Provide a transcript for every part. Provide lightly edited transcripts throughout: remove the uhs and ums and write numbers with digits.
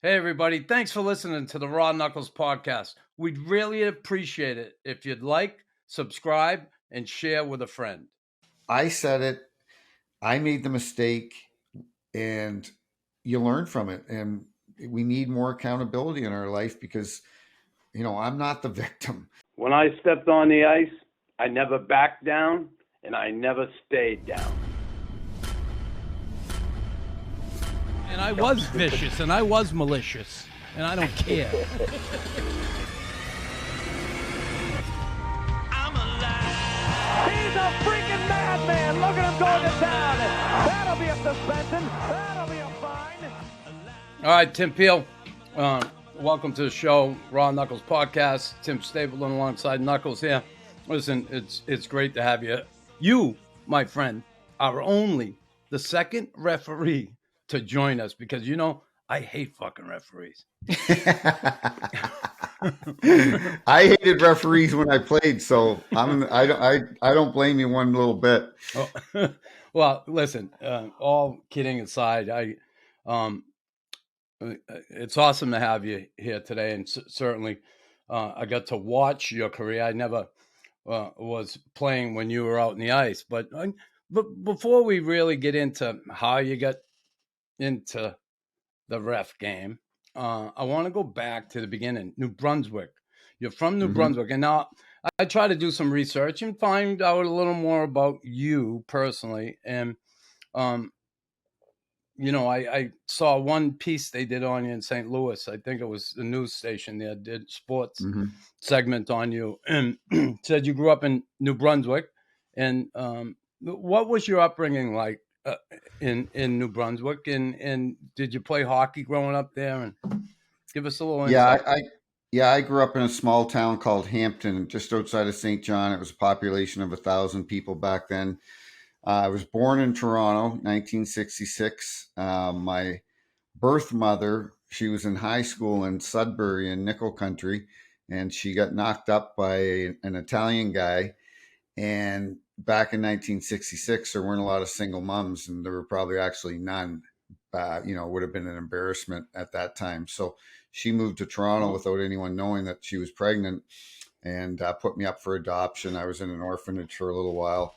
Hey, everybody. Thanks for listening to the Raw Knuckles podcast. We'd really appreciate it if you'd like, subscribe, and share with a friend. I said it. I made the mistake, and you learn from it. And we need more accountability in our life because, I'm not the victim. When I stepped on the ice, I never backed down and I never stayed down. And I was vicious and I was malicious, and I don't care. I'm alive. He's a freaking madman. Look at him going to town. That'll be a suspension. That'll be a fine. All right, Tim Peel. Welcome to the show, Raw Knuckles podcast. Tim Stapleton alongside Knuckles here. Listen, it's great to have you. You, my friend, are only the second referee to join us because, I hate fucking referees. I hated referees when I played, so I don't blame you one little bit. Oh, well, listen, all kidding aside, it's awesome to have you here today, and certainly I got to watch your career. I never was playing when you were out in the ice, but before we really get into how you got into the ref game, I want to go back to the beginning. New Brunswick. You're from New Brunswick, and now I try to do some research and find out a little more about you personally, and I saw one piece they did on you in St. Louis. I think it was the news station there did sports segment on you, and said you grew up in New Brunswick. And what was your upbringing like in New Brunswick? And did you play hockey growing up there? And give us a little insight. I grew up in a small town called Hampton, just outside of St. John. It was a population of 1,000 people back then. I was born in Toronto, 1966. My birth mother, she was in high school in Sudbury in Nickel Country, and she got knocked up by an Italian guy. And back in 1966, there weren't a lot of single moms, and there were probably actually none. Would have been an embarrassment at that time. So she moved to Toronto without anyone knowing that she was pregnant, and put me up for adoption. I was in an orphanage for a little while,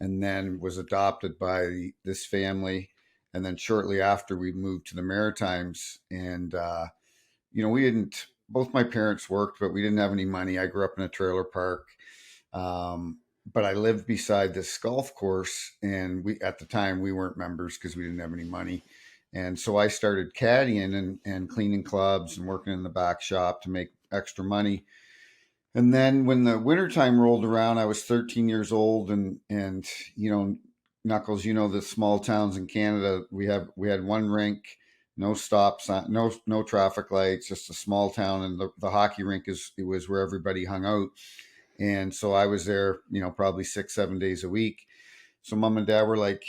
and then was adopted by this family. And then shortly after, we moved to the Maritimes. And, both my parents worked, but we didn't have any money. I grew up in a trailer park. But I lived beside this golf course. And at the time, we weren't members because we didn't have any money. And so I started caddying and cleaning clubs and working in the back shop to make extra money. And then when the wintertime rolled around, I was 13 years old, and Knuckles, the small towns in Canada, we had one rink, no stop sign, no traffic lights, just a small town, and the hockey rink it was where everybody hung out. And so I was there, probably 6-7 days a week. So mom and dad were like,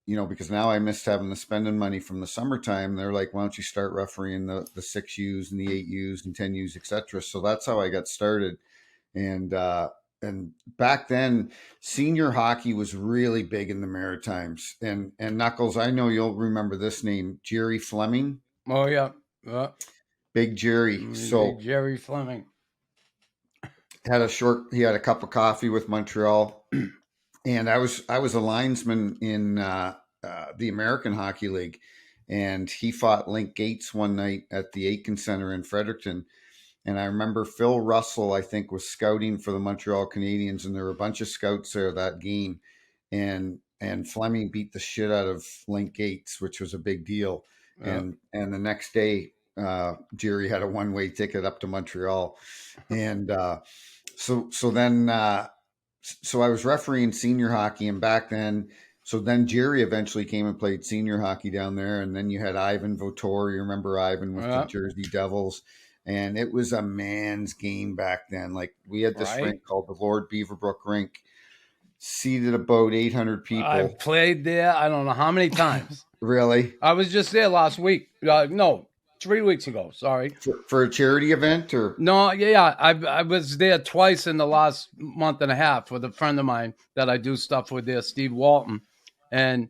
because now I missed having the spending money from the summertime. They're like, why don't you start refereeing the 6Us and the 8Us and 10Us, etc. So that's how I got started. And back then, senior hockey was really big in the Maritimes. And Knuckles, I know you'll remember this name, Jerry Fleming. Oh yeah, Big Jerry. So Big Jerry Fleming he had a cup of coffee with Montreal, and I was a linesman in the American Hockey League, and he fought Link Gates one night at the Aitken Center in Fredericton. And I remember Phil Russell, I think, was scouting for the Montreal Canadiens, and there were a bunch of scouts there that game. And Fleming beat the shit out of Link Gates, which was a big deal. Yeah. And the next day, Jerry had a one-way ticket up to Montreal. And so I was refereeing senior hockey, and back then, so then Jerry eventually came and played senior hockey down there. And then you had Ivan Votor. You remember Ivan with the Jersey Devils. And it was a man's game back then. Like, we had this rink called the Lord Beaverbrook Rink, seated about 800 people. I've played there, I don't know how many times. Really? I was just there last week. No, 3 weeks ago. Sorry. For a charity event, or? No, yeah. I was there twice in the last month and a half with a friend of mine that I do stuff with there, Steve Walton. And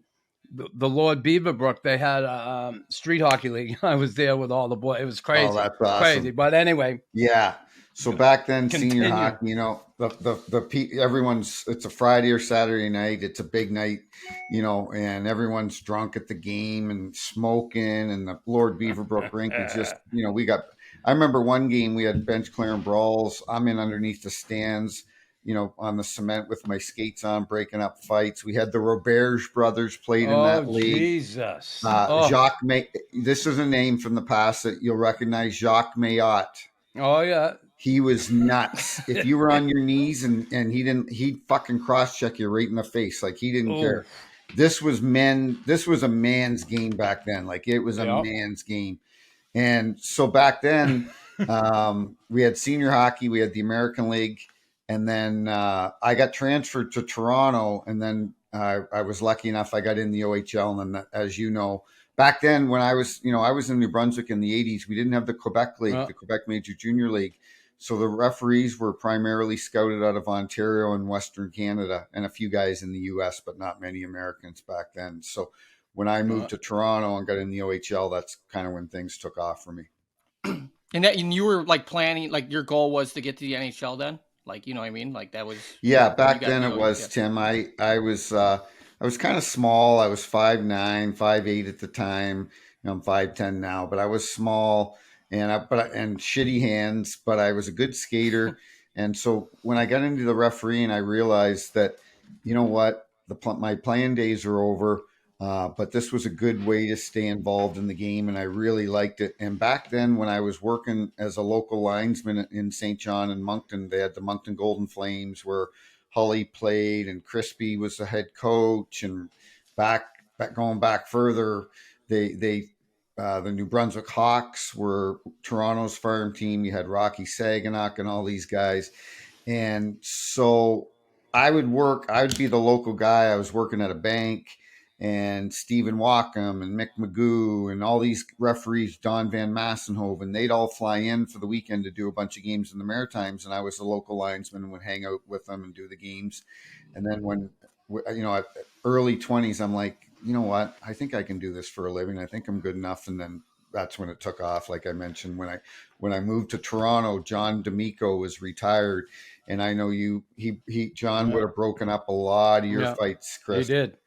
the Lord Beaverbrook, they had a street hockey league. I was there with all the boys. It was Oh, crazy, that's awesome. crazy. But anyway, Yeah. So back then, senior continue. hockey, everyone's, it's a Friday or Saturday night. It's a big night, and everyone's drunk at the game and smoking. And the Lord Beaverbrook rink is just, I remember one game we had bench clearing brawls. I'm in underneath the stands, on the cement with my skates on, breaking up fights. We had the Roberge brothers played in that league. Jesus. Jacques May. This is a name from the past that you'll recognize. Jacques Mayotte. Oh yeah. He was nuts. If you were on your knees and he'd fucking cross check you right in the face. Like he didn't care. This was a man's game back then. Like it was a man's game. And so back then, we had senior hockey, we had the American League, and then I got transferred to Toronto, and then I was lucky enough I got in the OHL, and then, as you know, back then when I was in New Brunswick in the 80s, we didn't have the Quebec League, the Quebec Major Junior League. So the referees were primarily scouted out of Ontario and Western Canada, and a few guys in the US, but not many Americans back then. So when I moved to Toronto and got in the OHL, that's kind of when things took off for me. And you were like planning, like your goal was to get to the NHL then? Like, you know what I mean? Like that was. Yeah, back then it was, Tim. I was kind of small. I was 5'9", 5'8" at the time. I'm 5'10" now, but I was small and shitty hands, but I was a good skater. And so when I got into the refereeing, I realized that, you know what, my playing days are over. But this was a good way to stay involved in the game, and I really liked it. And back then, when I was working as a local linesman in St. John and Moncton, they had the Moncton Golden Flames where Hully played and Crispy was the head coach. And going back further, the New Brunswick Hawks were Toronto's farm team. You had Rocky Saginaw and all these guys. And so I would be the local guy. I was working at a bank. And Stephen Wackham and Mick Magoo and all these referees, Don Van Massenhoven, they'd all fly in for the weekend to do a bunch of games in the Maritimes. And I was the local linesman and would hang out with them and do the games. And then when, at early 20s, I'm like, you know what? I think I can do this for a living. I think I'm good enough. And then that's when it took off. Like I mentioned, when I moved to Toronto, John D'Amico was retired. And I know John would have broken up a lot of your fights, Chris. He did.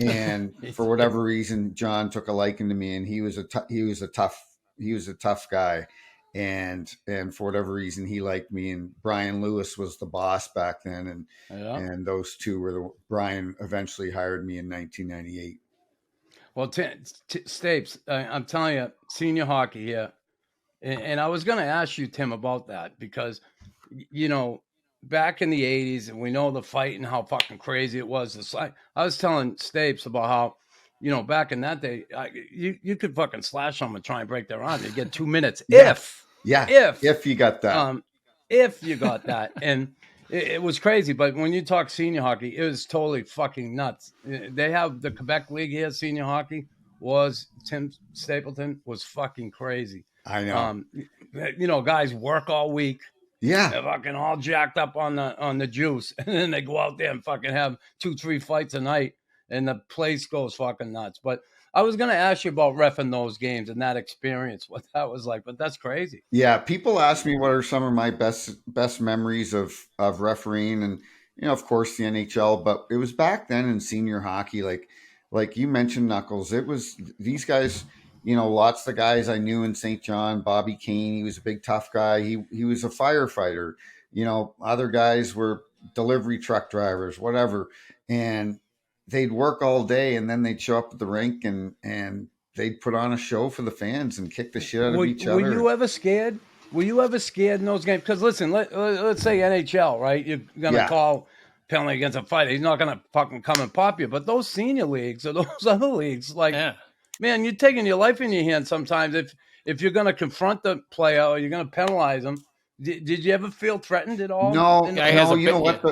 And for whatever reason, John took a liking to me, and he was a tough guy, and for whatever reason, he liked me. And Brian Lewis was the boss back then, and those two were Brian eventually hired me in 1998. Well, Stapes, I'm telling you, senior hockey here, and I was going to ask you, Tim, about that because, back in the 80s, and we know the fight and how fucking crazy it was. I was telling Stapes about how, back in that day, you could fucking slash them and try and break their arm. You get 2 minutes. If you got that. If you got that. And it was crazy. But when you talk senior hockey, it was totally fucking nuts. They have the Quebec League here, senior hockey, Tim Stapleton, was fucking crazy. I know. Guys work all week. Yeah, they're fucking all jacked up on the juice, and then they go out there and fucking have 2-3 fights a night, and the place goes fucking nuts. But I was gonna ask you about reffing those games and that experience, what that was like. But that's crazy. Yeah, people ask me what are some of my best memories of refereeing, and of course the NHL. But it was back then in senior hockey, like you mentioned, Knuckles. It was these guys. Lots of the guys I knew in St. John, Bobby Kane, he was a big tough guy. He was a firefighter. Other guys were delivery truck drivers, whatever. And they'd work all day and then they'd show up at the rink and they'd put on a show for the fans and kick the shit out of each other. Were you ever scared? Were you ever scared in those games? Because listen, let's say NHL, right? You're going to call penalty against a fighter. He's not going to fucking come and pop you. But those senior leagues or those other leagues, man, you're taking your life in your hands sometimes if you're going to confront the player or you're going to penalize them. Did you ever feel threatened at all? No. You know what?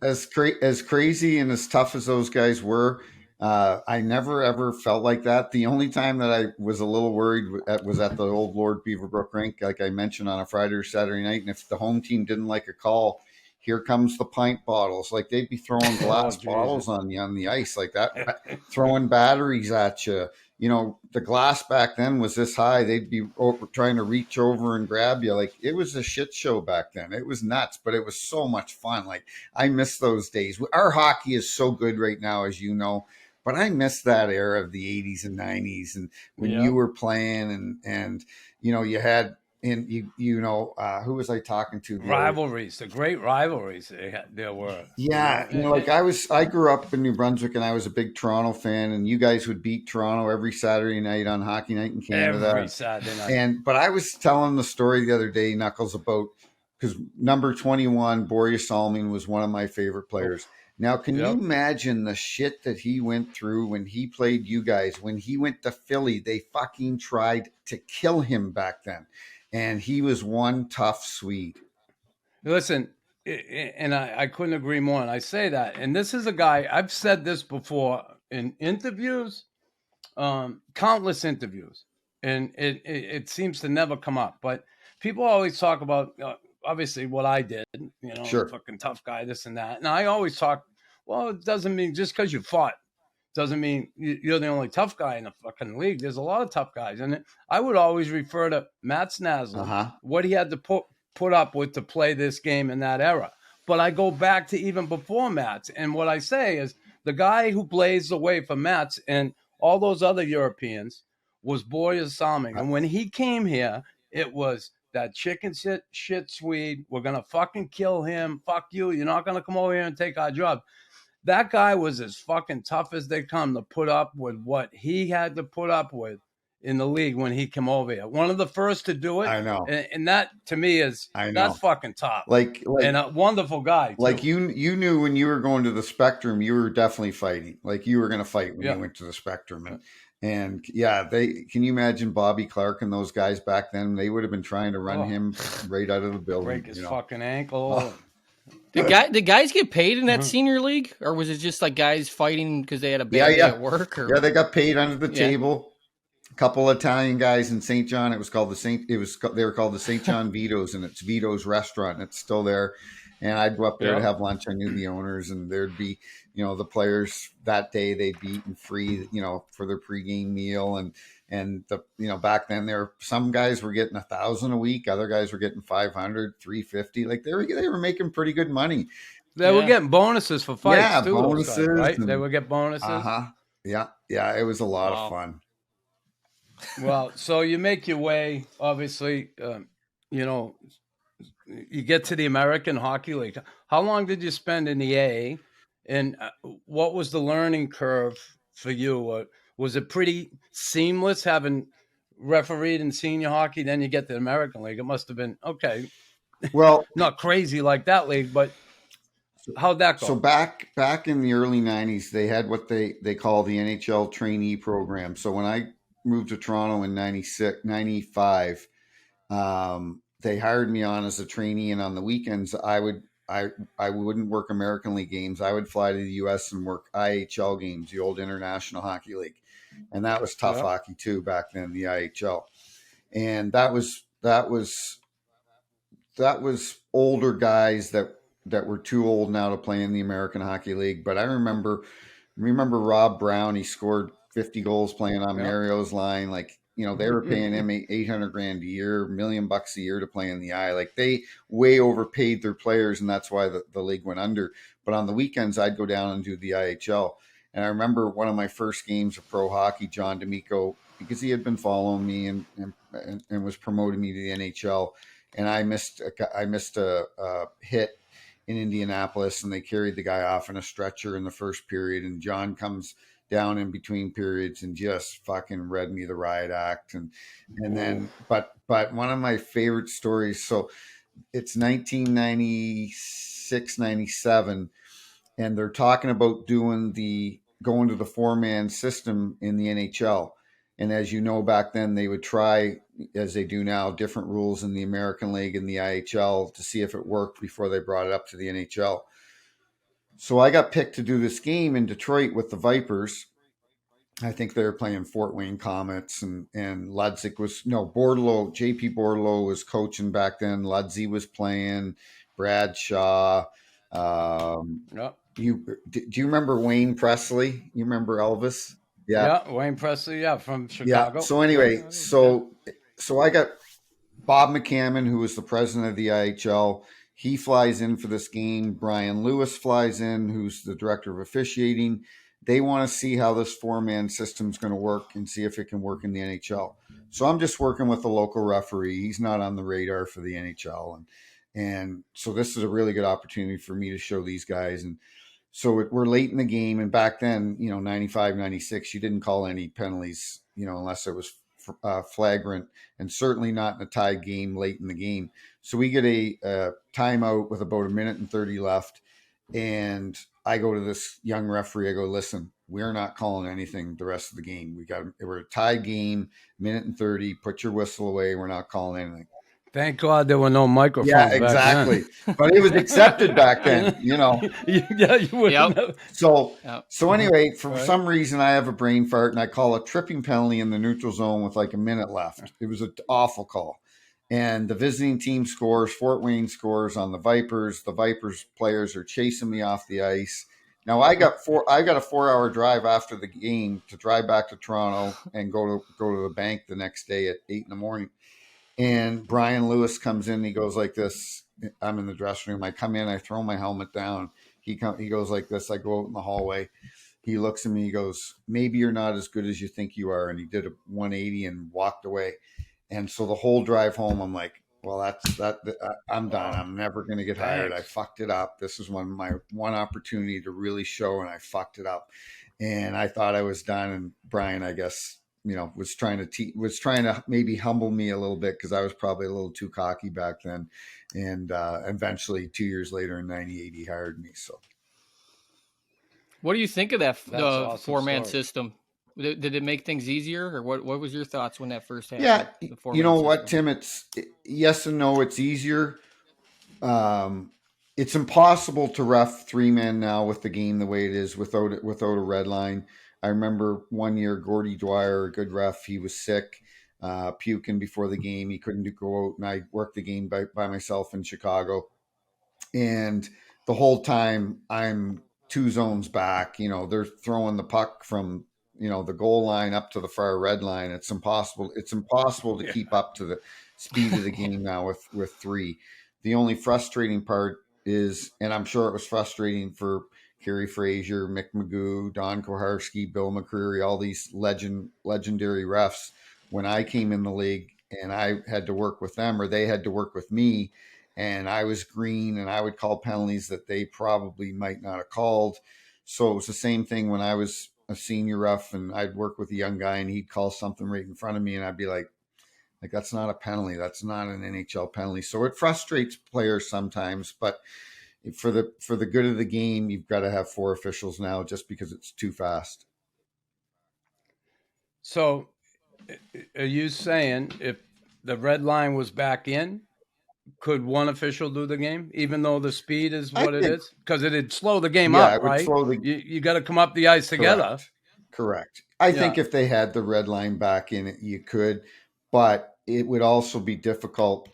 As crazy and as tough as those guys were, I never, ever felt like that. The only time that I was a little worried was at the old Lord Beaverbrook rink, like I mentioned, on a Friday or Saturday night. And if the home team didn't like a call, here comes the pint bottles. Like they'd be throwing glass Jesus. bottles on you on the ice like that, throwing batteries at you. You know, the glass back then was this high. They'd be trying to reach over and grab you. Like it was a shit show back then. It was nuts, but it was so much fun. Like I miss those days. Our hockey is so good right now, as you know, but I miss that era of the 80s and 90s and when Yeah. you were playing and you know, you had and who was I talking to? Rivalries, the great rivalries there were. Yeah, you know, like I grew up in New Brunswick and I was a big Toronto fan, and you guys would beat Toronto every Saturday night on Hockey Night in Canada. Every Saturday night. But I was telling the story the other day, Knuckles, about because number 21, Boris Salming, was one of my favorite players. Now, can you imagine the shit that he went through when he played you guys? When he went to Philly, they fucking tried to kill him back then. And he was one tough Swede. Listen, and I couldn't agree more. And I say that. And this is a guy, I've said this before in interviews, countless interviews. And it seems to never come up. But people always talk about, obviously, what I did, you know, Sure. fucking tough guy, this and that. And I always talk, well, it doesn't mean just because you fought doesn't mean you're the only tough guy in the fucking league. There's a lot of tough guys. And I would always refer to Matt Snaslin, what he had to put up with to play this game in that era. But I go back to even before Matt's. And what I say is the guy who blazed the way for Matt's and all those other Europeans was Boris Salming. And when he came here, it was that chicken shit Swede. We're going to fucking kill him. Fuck you. You're not going to come over here and take our job. That guy was as fucking tough as they come to put up with what he had to put up with in the league when he came over here. One of the first to do it. I know. And that, to me, that's fucking tough. Like, and a wonderful guy, too. Like, you knew when you were going to the Spectrum, you were definitely fighting. Like, you were going to fight when you went to the Spectrum. And yeah, can you imagine Bobby Clark and those guys back then? They would have been trying to run him right out of the building. Break his fucking ankle. Did guys get paid in that senior league, or was it just like guys fighting because they had a bad day at work? Or? Yeah, they got paid under the table. A couple Italian guys in St. John. They were called the St. John Vito's, and it's Vito's restaurant, and it's still there. And I'd go up there to have lunch. I knew the owners, and there'd be, you know, the players that day they'd be eating free, you know, for their pregame meal. And the, you know, back then some guys were getting 1,000 a week. Other guys were getting 500, 350. Like they were making pretty good money. They were getting bonuses for fights too. Bonuses, right? They would get bonuses. Yeah. It was a lot of fun. Well, so you make your way, obviously, you know, you get to the American Hockey League. How long did you spend in the A? And what was the learning curve for you? Was it pretty seamless having refereed in senior hockey? Then you get to the American League. It must have been okay. Well, not crazy like that league, but how'd that go? So back in the early 90s, they had what they call the NHL trainee program. So when I moved to Toronto in 95, they hired me on as a trainee, and on the weekends I wouldn't work American League games. I would fly to the US and work IHL games, the old International Hockey League. And that was tough hockey too back then, the IHL. And that was older guys that were too old now to play in the American Hockey League. But I remember Rob Brown, he scored 50 goals playing on Mario's line. Like, you know, they were paying him $800,000 a year, $1 million a year to play in the I. Like, they way overpaid their players, and that's why the league went under. But on the weekends, I'd go down and do the IHL. And I remember one of my first games of pro hockey, John D'Amico, because he had been following me and was promoting me to the NHL. And I missed a hit in Indianapolis, and they carried the guy off in a stretcher in the first period. And John comes down in between periods and just fucking read me the riot act. And then, but one of my favorite stories. So it's 1996, 97, and they're talking about going to the 4-man system in the NHL. And as you know, back then they would try, as they do now, different rules in the American League and the IHL to see if it worked before they brought it up to the NHL. So I got picked to do this game in Detroit with the Vipers. I think they were playing Fort Wayne Comets, and Ludzik JP Bordelot was coaching back then. Ludzi was playing, Bradshaw. Yep. Do you remember Wayne Presley? You remember Elvis? Yeah. Yeah. Wayne Presley. Yeah. From Yeah. Chicago. So anyway, so I got Bob McCammon, who was the president of the IHL. He flies in for this game. Brian Lewis flies in, who's the director of officiating. They want to see how this 4-man system is going to work and see if it can work in the NHL. So I'm just working with the local referee. He's not on the radar for the NHL. And so this is a really good opportunity for me to show these guys. And so we're late in the game. And back then, 95, 96, you didn't call any penalties, unless it was flagrant, and certainly not in a tied game late in the game. So we get a timeout with about 1:30 left. And I go to this young referee. I go, listen, we're not calling anything the rest of the game. We're a tied game, 1:30. Put your whistle away. We're not calling anything. Thank God there were no microphones. Yeah, exactly. But it was accepted back then, Yeah, you wouldn't have. So anyway, for some reason, I have a brain fart and I call a tripping penalty in the neutral zone with like a minute left. It was an awful call. And the visiting team scores, Fort Wayne scores on the Vipers. The Vipers players are chasing me off the ice. Now I got a 4-hour drive after the game to drive back to Toronto and go to the bank the next day at 8 a.m. And Brian Lewis comes in. He goes like this. I'm in the dressing room. I come in. I throw my helmet down. He goes like this. I go out in the hallway. He looks at me. He goes, maybe you're not as good as you think you are. And he did a 180 and walked away. And so the whole drive home, I'm like, well, I'm done. I'm never going to get hired. I fucked it up. This is my one opportunity to really show, and I fucked it up. And I thought I was done. And Brian, I guess, was trying to maybe humble me a little bit because I was probably a little too cocky back then. And eventually 2 years later in 98, he hired me. So what do you think of that awesome 4-man story. system? Did it make things easier, or what was your thoughts when that first happened? Yeah, the 4-man you know system? what, Tim? It's yes and no. It's easier. It's impossible to ref 3-man now with the game the way it is without a red line. I remember one year, Gordy Dwyer, a good ref, he was sick, puking before the game. He couldn't go out, and I worked the game by myself in Chicago. And the whole time I'm 2 zones back, they're throwing the puck from, the goal line up to the far red line. It's impossible. It's impossible to keep up to the speed of the game now with 3. The only frustrating part is, and I'm sure it was frustrating for Kerry Fraser, Mick Magoo, Don Koharski, Bill McCreary, all these legendary refs. When I came in the league and I had to work with them, or they had to work with me, and I was green and I would call penalties that they probably might not have called. So it was the same thing when I was a senior ref and I'd work with a young guy and he'd call something right in front of me and I'd be like, that's not a penalty. That's not an NHL penalty. So it frustrates players sometimes, but for the good of the game, you've got to have 4 officials now just because it's too fast. So are you saying if the red line was back in, could one official do the game, even though the speed is what it is? Because it'd slow the game up, right? You got to come up the ice together. Correct. I think if they had the red line back in, you could, but it would also be difficult.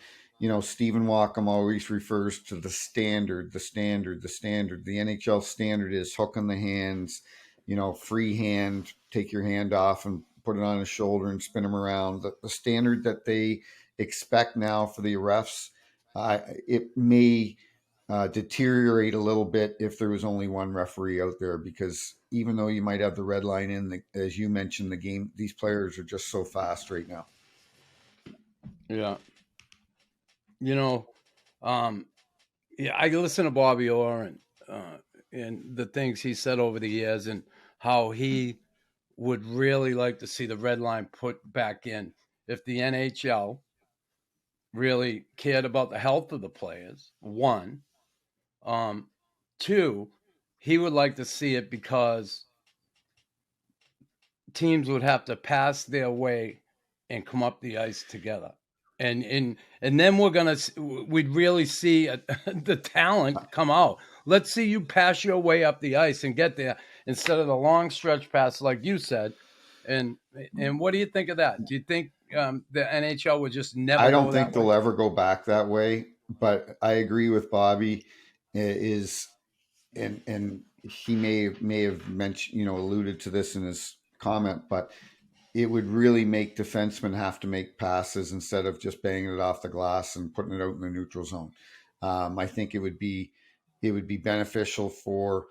Stephen Walkham always refers to the standard. The NHL standard is hook on the hands, free hand, take your hand off and put it on his shoulder and spin him around. The standard that they expect now for the refs, it may deteriorate a little bit if there was only one referee out there, because even though you might have the red line in, as you mentioned, the game, these players are just so fast right now. Yeah. I listen to Bobby Orr and the things he said over the years and how he would really like to see the red line put back in if the NHL really cared about the health of the players. 1, 2, he would like to see it because teams would have to pass their way and come up the ice together. And then we'd really see the talent come out. Let's see you pass your way up the ice and get there instead of the long stretch pass, like you said. And what do you think of that? Do you think the NHL would just never? I don't think they'll ever go back that way. but I agree with Bobby. Is and he may have mentioned, alluded to this in his comment, but it would really make defensemen have to make passes instead of just banging it off the glass and putting it out in the neutral zone. I think it would be beneficial for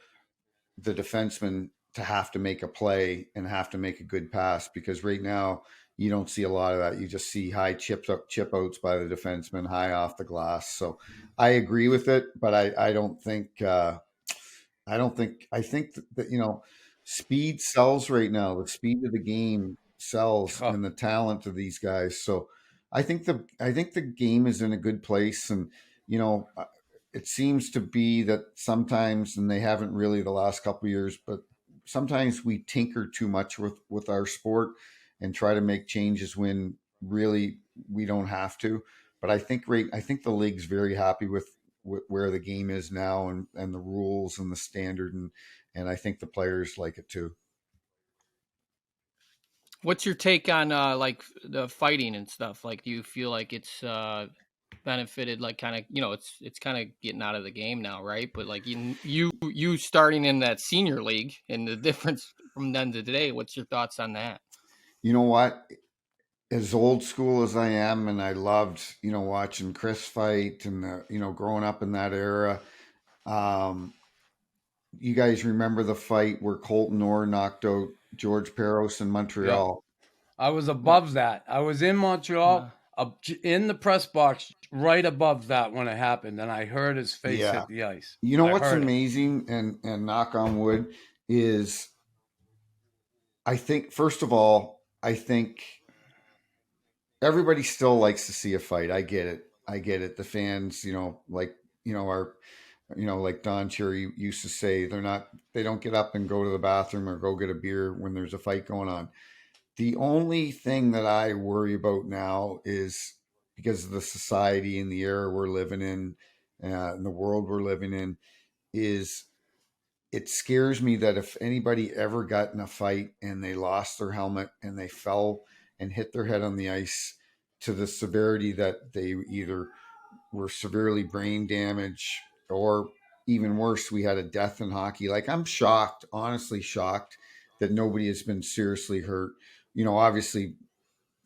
the defenseman to have to make a play and have to make a good pass, because right now you don't see a lot of that. You just see high chip outs by the defenseman, high off the glass. So I agree with it, but I don't think I think that speed sells right now. The speed of the game sells, Oh, and the talent of these guys. So I think the game is in a good place, and you know it seems to be that sometimes, and they haven't really the last couple of years, but sometimes we tinker too much with our sport and try to make changes when really we don't have to. But I think the league's very happy with where the game is now, and the rules and the standard, and I think the players like it too. What's your take on like the fighting and stuff? Like, do you feel like it's benefited, like kind of, it's kind of getting out of the game now, right? But like you starting in that senior league and the difference from then to today, what's your thoughts on that? You know what? As old school as I am, and I loved watching Chris fight, and growing up in that era. Um, you guys remember the fight where Colton Orr knocked out George Peros in yep. Montreal? I was Yeah. above that. I was in Montreal, in the press box, right above that when it happened, and I heard his face Yeah. hit the ice. You know I what's heard it. amazing, and knock on wood, is I think, first of all, I think everybody still likes to see a fight. I get it. I get it. The fans, are, like Don Cherry used to say, they don't get up and go to the bathroom or go get a beer when there's a fight going on. The only thing that I worry about now is, because of the society and the era we're living in, and the world we're living in, is it scares me that if anybody ever got in a fight and they lost their helmet and they fell and hit their head on the ice to the severity that they either were severely brain damaged, or even worse, we had a death in hockey. Like, I'm shocked, honestly shocked, that nobody has been seriously hurt. Obviously,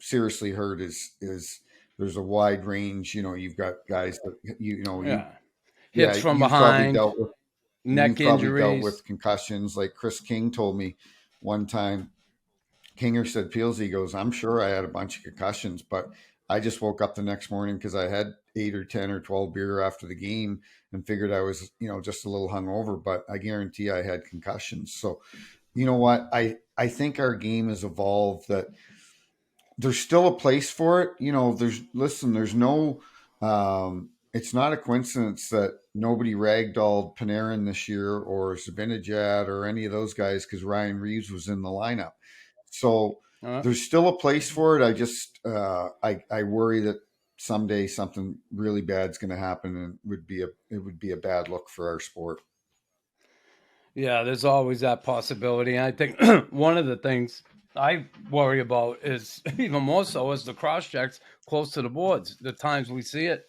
seriously hurt is there's a wide range. You've got guys that Yeah. yeah, Hits from you've probably behind, dealt with neck injuries. concussions. Like Chris King told me one time, Kinger said, Peels, he goes, I'm sure I had a bunch of concussions, but I just woke up the next morning because I had 8 or 10 or 12 beer after the game and figured I was, just a little hungover, but I guarantee I had concussions. So, you know what? I think our game has evolved, that there's still a place for it. There's no, it's not a coincidence that nobody ragdolled Panarin this year, or Zibanejad, or any of those guys, because Ryan Reeves was in the lineup. So there's still a place for it. I just, I worry that someday something really bad is going to happen, and it would be a bad look for our sport. Yeah, there's always that possibility. And I think one of the things I worry about is even more so is the cross checks close to the boards. The times we see it,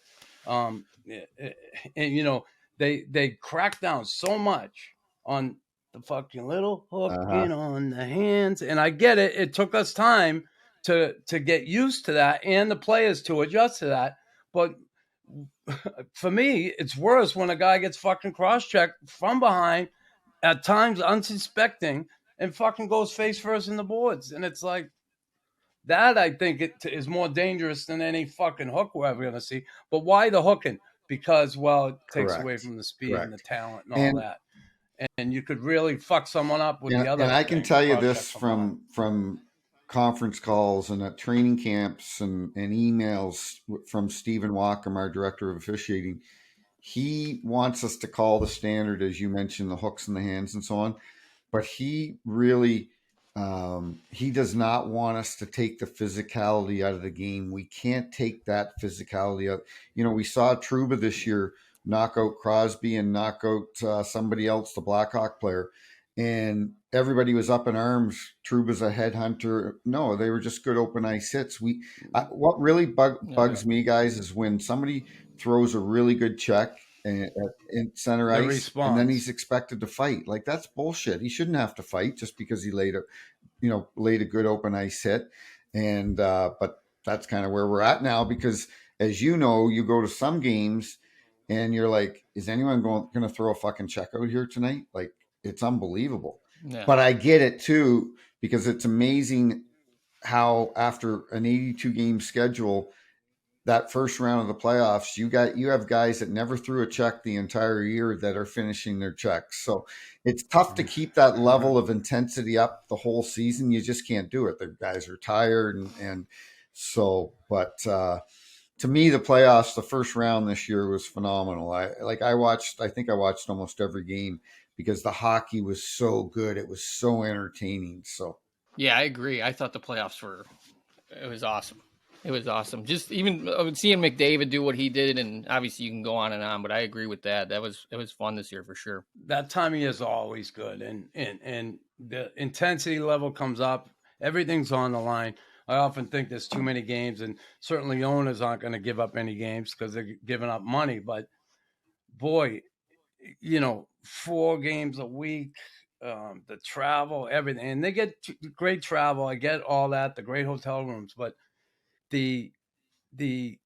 and they crack down so much on the fucking little hooking on the hands. And I get it. It took us time to get used to that, and the players to adjust to that. But for me, it's worse when a guy gets fucking cross checked from behind, at times unsuspecting, and fucking goes face first in the boards. And it's like, that I think it is more dangerous than any fucking hook we're ever going to see. But why the hooking? Because, well, it takes away from the speed and the talent and all that. And you could really fuck someone up with the other. And I can tell you this from from conference calls and at training camps and emails from Stephen Wackham, our director of officiating. He wants us to call the standard, as you mentioned, the hooks in the hands and so on. But he really, he does not want us to take the physicality out of the game. We can't take that physicality out. We saw Trouba this year knock out Crosby and knock out somebody else, the Blackhawk player, and everybody was up in arms. Trouba's a headhunter. No, they were just good open ice hits. What really bugs me, guys, is when somebody throws a really good check in center The ice, and then he's response. expected to fight. Like, that's bullshit. He shouldn't have to fight just because he laid a good open ice hit. And but that's kind of where we're at now, because as you know, you go to some games and you're like, is anyone going to throw a fucking check out here tonight? Like, it's unbelievable. Yeah. But I get it too, because it's amazing how after an 82 game schedule, that first round of the playoffs, you have guys that never threw a check the entire year that are finishing their checks. So it's tough to keep that level of intensity up the whole season. You just can't do it. The guys are tired, and so. But to me, the playoffs, the first round this year was phenomenal. I think I watched almost every game because the hockey was so good. It was so entertaining. So Yeah, I agree. I thought the playoffs it was awesome. It was awesome. Just even seeing McDavid do what he did, and obviously you can go on and on, but I agree with that. It was fun this year for sure. That time of year is always good, and the intensity level comes up. Everything's on the line. I often think there's too many games, and certainly owners aren't going to give up any games because they're giving up money. But boy, 4 games a week, the travel, everything, and they get great travel. I get all that, the great hotel rooms, but the the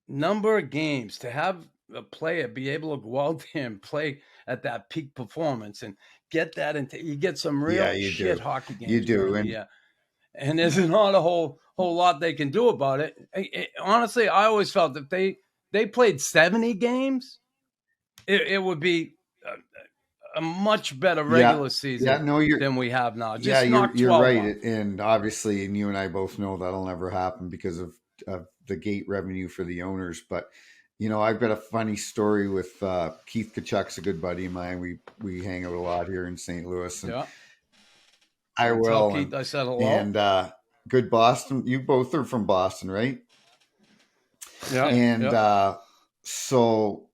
number of games to have a player be able to go out there and play at that peak performance and get that into, you get some yeah, real you shit do, hockey you games do, during the year, and there's not a whole lot they can do about it. Honestly, I always felt that they played 70 games, it would be a much better yeah, regular yeah. season No, than we have now. yeah, Just knock you're 12 right, off. and obviously, and you and I both know that'll never happen because of the gate revenue for the owners. But I've got a funny story with Keith Kachuk's a good buddy of mine. We hang out a lot here in St. Louis, and Yeah. I Tell will, Keith I said hello. and good Boston. You both are from Boston, right? Yeah. And Yeah. so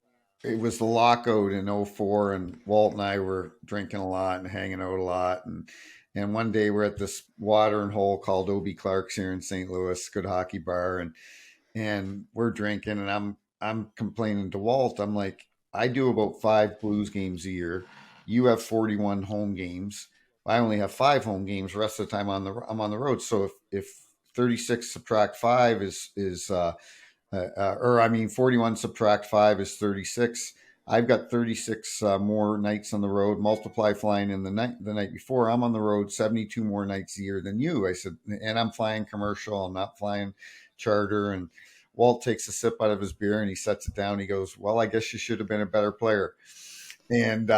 it was the lockout in '04, and Walt and I were drinking a lot and hanging out a lot. And one day we're at this watering hole called Obie Clark's here in St. Louis, good hockey bar. And we're drinking, and I'm complaining to Walt. I'm like, I do about 5 Blues games a year. You have 41 home games. I only have 5 home games. The rest of the time I'm on the road. So if 36 subtract 5 or I mean, 41 subtract 5 is 36. I've got 36 more nights on the road. Multiply flying in the night before. I'm on the road 72 more nights a year than you. I said, and I'm flying commercial. I'm not flying charter. And Walt takes a sip out of his beer and he sets it down. He goes, "Well, I guess you should have been a better player." And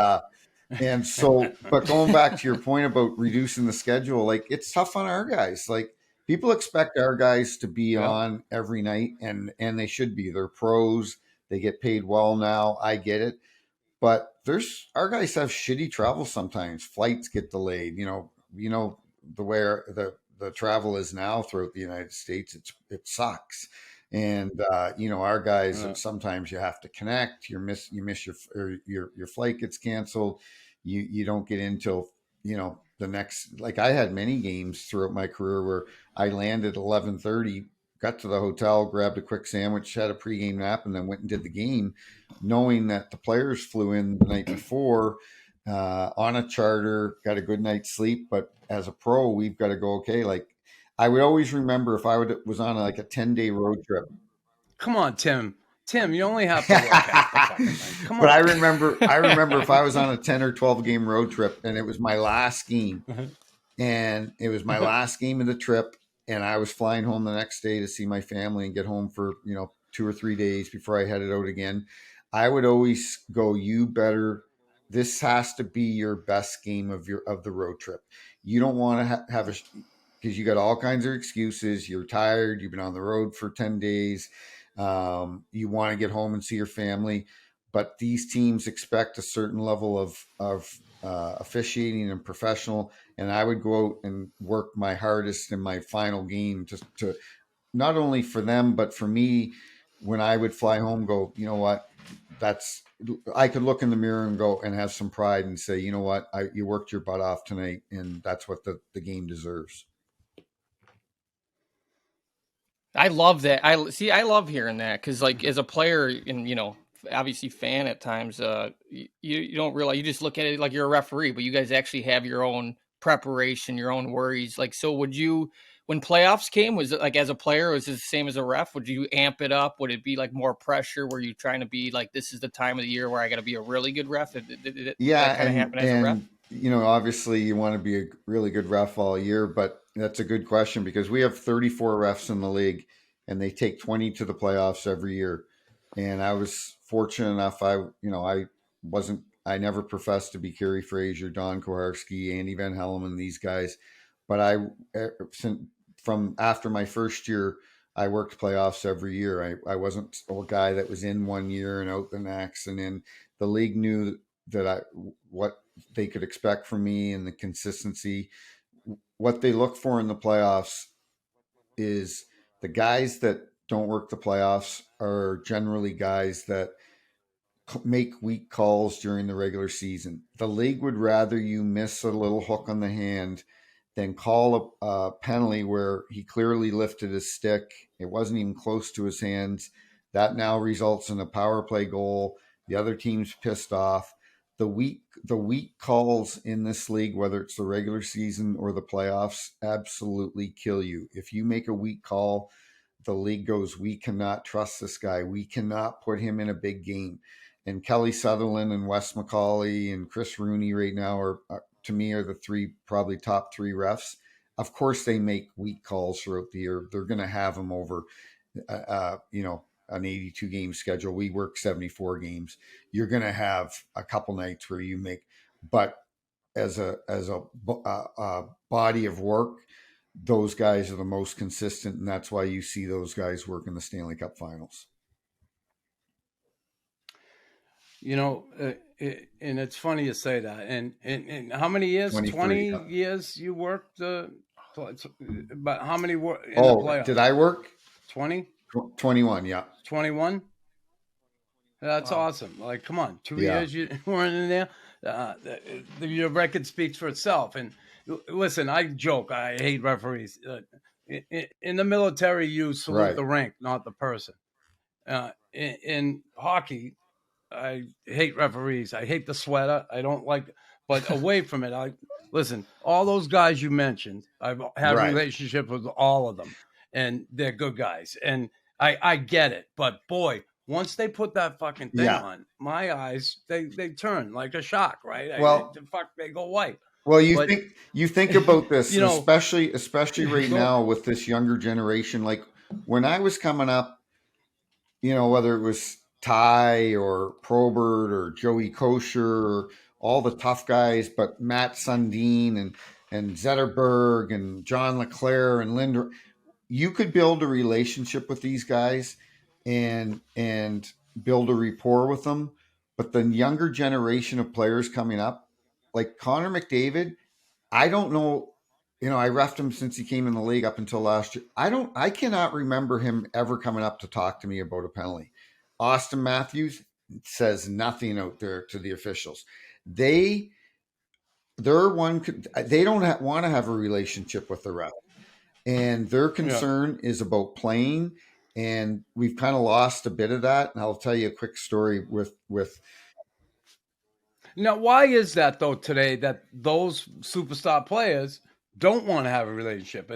so, but going back to your point about reducing the schedule, like, it's tough on our guys. Like, people expect our guys to be Yeah. on every night, and they should be. They're pros. They get paid well now. I get it. But our guys have shitty travel sometimes. Flights get delayed. The way the travel is now throughout the United States, it sucks. And our guys, Yeah. sometimes you have to connect. You miss your flight gets canceled. You don't get in till the next. Like, I had many games throughout my career where I landed 11:30, got to the hotel, grabbed a quick sandwich, had a pregame nap, and then went and did the game, knowing that the players flew in the night before on a charter, got a good night's sleep. But as a pro, we've got to go, okay. Like, I would always remember if I was on like a 10-day road trip. Come on, Tim. Tim, you only have to work half the fucking time. Come on. But I remember if I was on a 10 or 12 game road trip and it was my last game, and it was my last game of the trip, and I was flying home the next day to see my family and get home for 2 or 3 days before I headed out again, I would always go, this has to be your best game of the road trip. You don't want to have because you got all kinds of excuses. You're tired. You've been on the road for 10 days. You want to get home and see your family, but these teams expect a certain level of officiating and professional. And I would go out and work my hardest in my final game to not only for them, but for me, when I would fly home, go, you know what, I could look in the mirror and go and have some pride and say, you know what, you worked your butt off tonight, and that's what the game deserves. I love that. I love hearing that because, like, as a player and obviously fan at times, you don't realize, you just look at it like you're a referee, but you guys actually have your own preparation, your own worries. Like, so would you, when playoffs came, was it like as a player, was it the same as a ref? Would you amp it up? Would it be like more pressure? Were you trying to be like, this is the time of the year where I got to be a really good ref? Did that Yeah, kind of happen as a ref? obviously you want to be a really good ref all year, but that's a good question because we have 34 refs in the league and they take 20 to the playoffs every year. And I was fortunate enough, I never professed to be Kerry Fraser, Don Kowarski, Andy Van Helleman, these guys, but from after my first year, I worked playoffs every year. I wasn't a guy that was in one year and out the next. And then the league knew that what they could expect from me and the consistency. What they look for in the playoffs is the guys that don't work the playoffs are generally guys that make weak calls during the regular season. The league would rather you miss a little hook on the hand than call a penalty where he clearly lifted his stick. It wasn't even close to his hands. That now results in a power play goal. The other team's pissed off. The weak calls in this league, whether it's the regular season or the playoffs, absolutely kill you. If you make a weak call, the league goes, we cannot trust this guy. We cannot put him in a big game. And Kelly Sutherland and Wes McCauley and Chris Rooney right now are to me are the three probably top three refs. Of course, they make weak calls throughout the year. They're going to have them over, an 82 game schedule. We work 74 games. You're going to have a couple nights where you make, but as a body of work, those guys are the most consistent, and that's why you see those guys work in the Stanley Cup Finals. And it's funny you say that. And how many years? 20 years you worked? But how many were in the playoffs? Did I work? 20? 21, yeah. 21? That's awesome. Like, come on, 2 years you weren't in there. Your record speaks for itself. And listen, I joke, I hate referees. In the military, you salute the rank, not the person. In hockey, I hate referees. I hate the sweater. I don't like, but away from it, listen, all those guys you mentioned, I've had a relationship with all of them, and they're good guys. And I get it. But boy, once they put that fucking thing on, my eyes, they turn like a shock, right? Well, they go white. Well, you think about this, especially right now with this younger generation. Like when I was coming up, whether it was Ty or Probert or Joey Kosher or all the tough guys, but Matt Sundin and Zetterberg and John LeClaire and Linder, you could build a relationship with these guys and build a rapport with them. But the younger generation of players coming up, like Connor McDavid, I don't know. I refed him since he came in the league up until last year. I cannot remember him ever coming up to talk to me about a penalty. Austin Matthews says nothing out there to the officials. They don't want to have a relationship with the ref, and their concern is about playing. And we've kind of lost a bit of that. And I'll tell you a quick story with. Now, why is that though today that those superstar players don't want to have a relationship?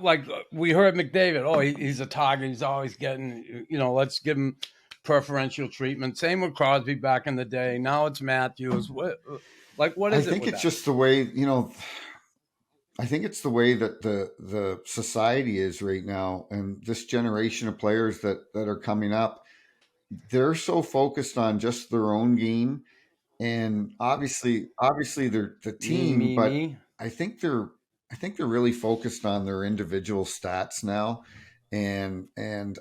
Like we heard McDavid, he's a target. He's always getting, let's give him preferential treatment. Same with Crosby back in the day. Now it's Matthews. What is it? I think it's just the way, I think it's the way that the society is right now. And this generation of players that are coming up, they're so focused on just their own game. And obviously they're the team, but I think they're really focused on their individual stats now. And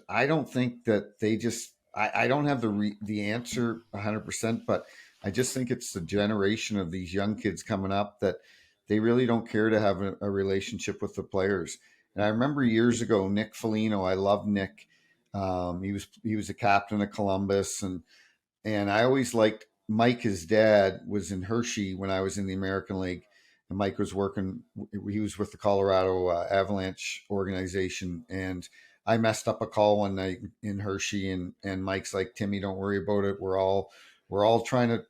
I don't think that they just, I don't have the answer 100%, but I just think it's the generation of these young kids coming up that they really don't care to have a relationship with the players. And I remember years ago, Nick Foligno, I love Nick. He was a captain of Columbus, and I always liked Mike. His dad was in Hershey when I was in the American League, and Mike was he was with the Colorado Avalanche organization. And I messed up a call one night in Hershey, and Mike's like, Timmy, don't worry about it. We're all trying to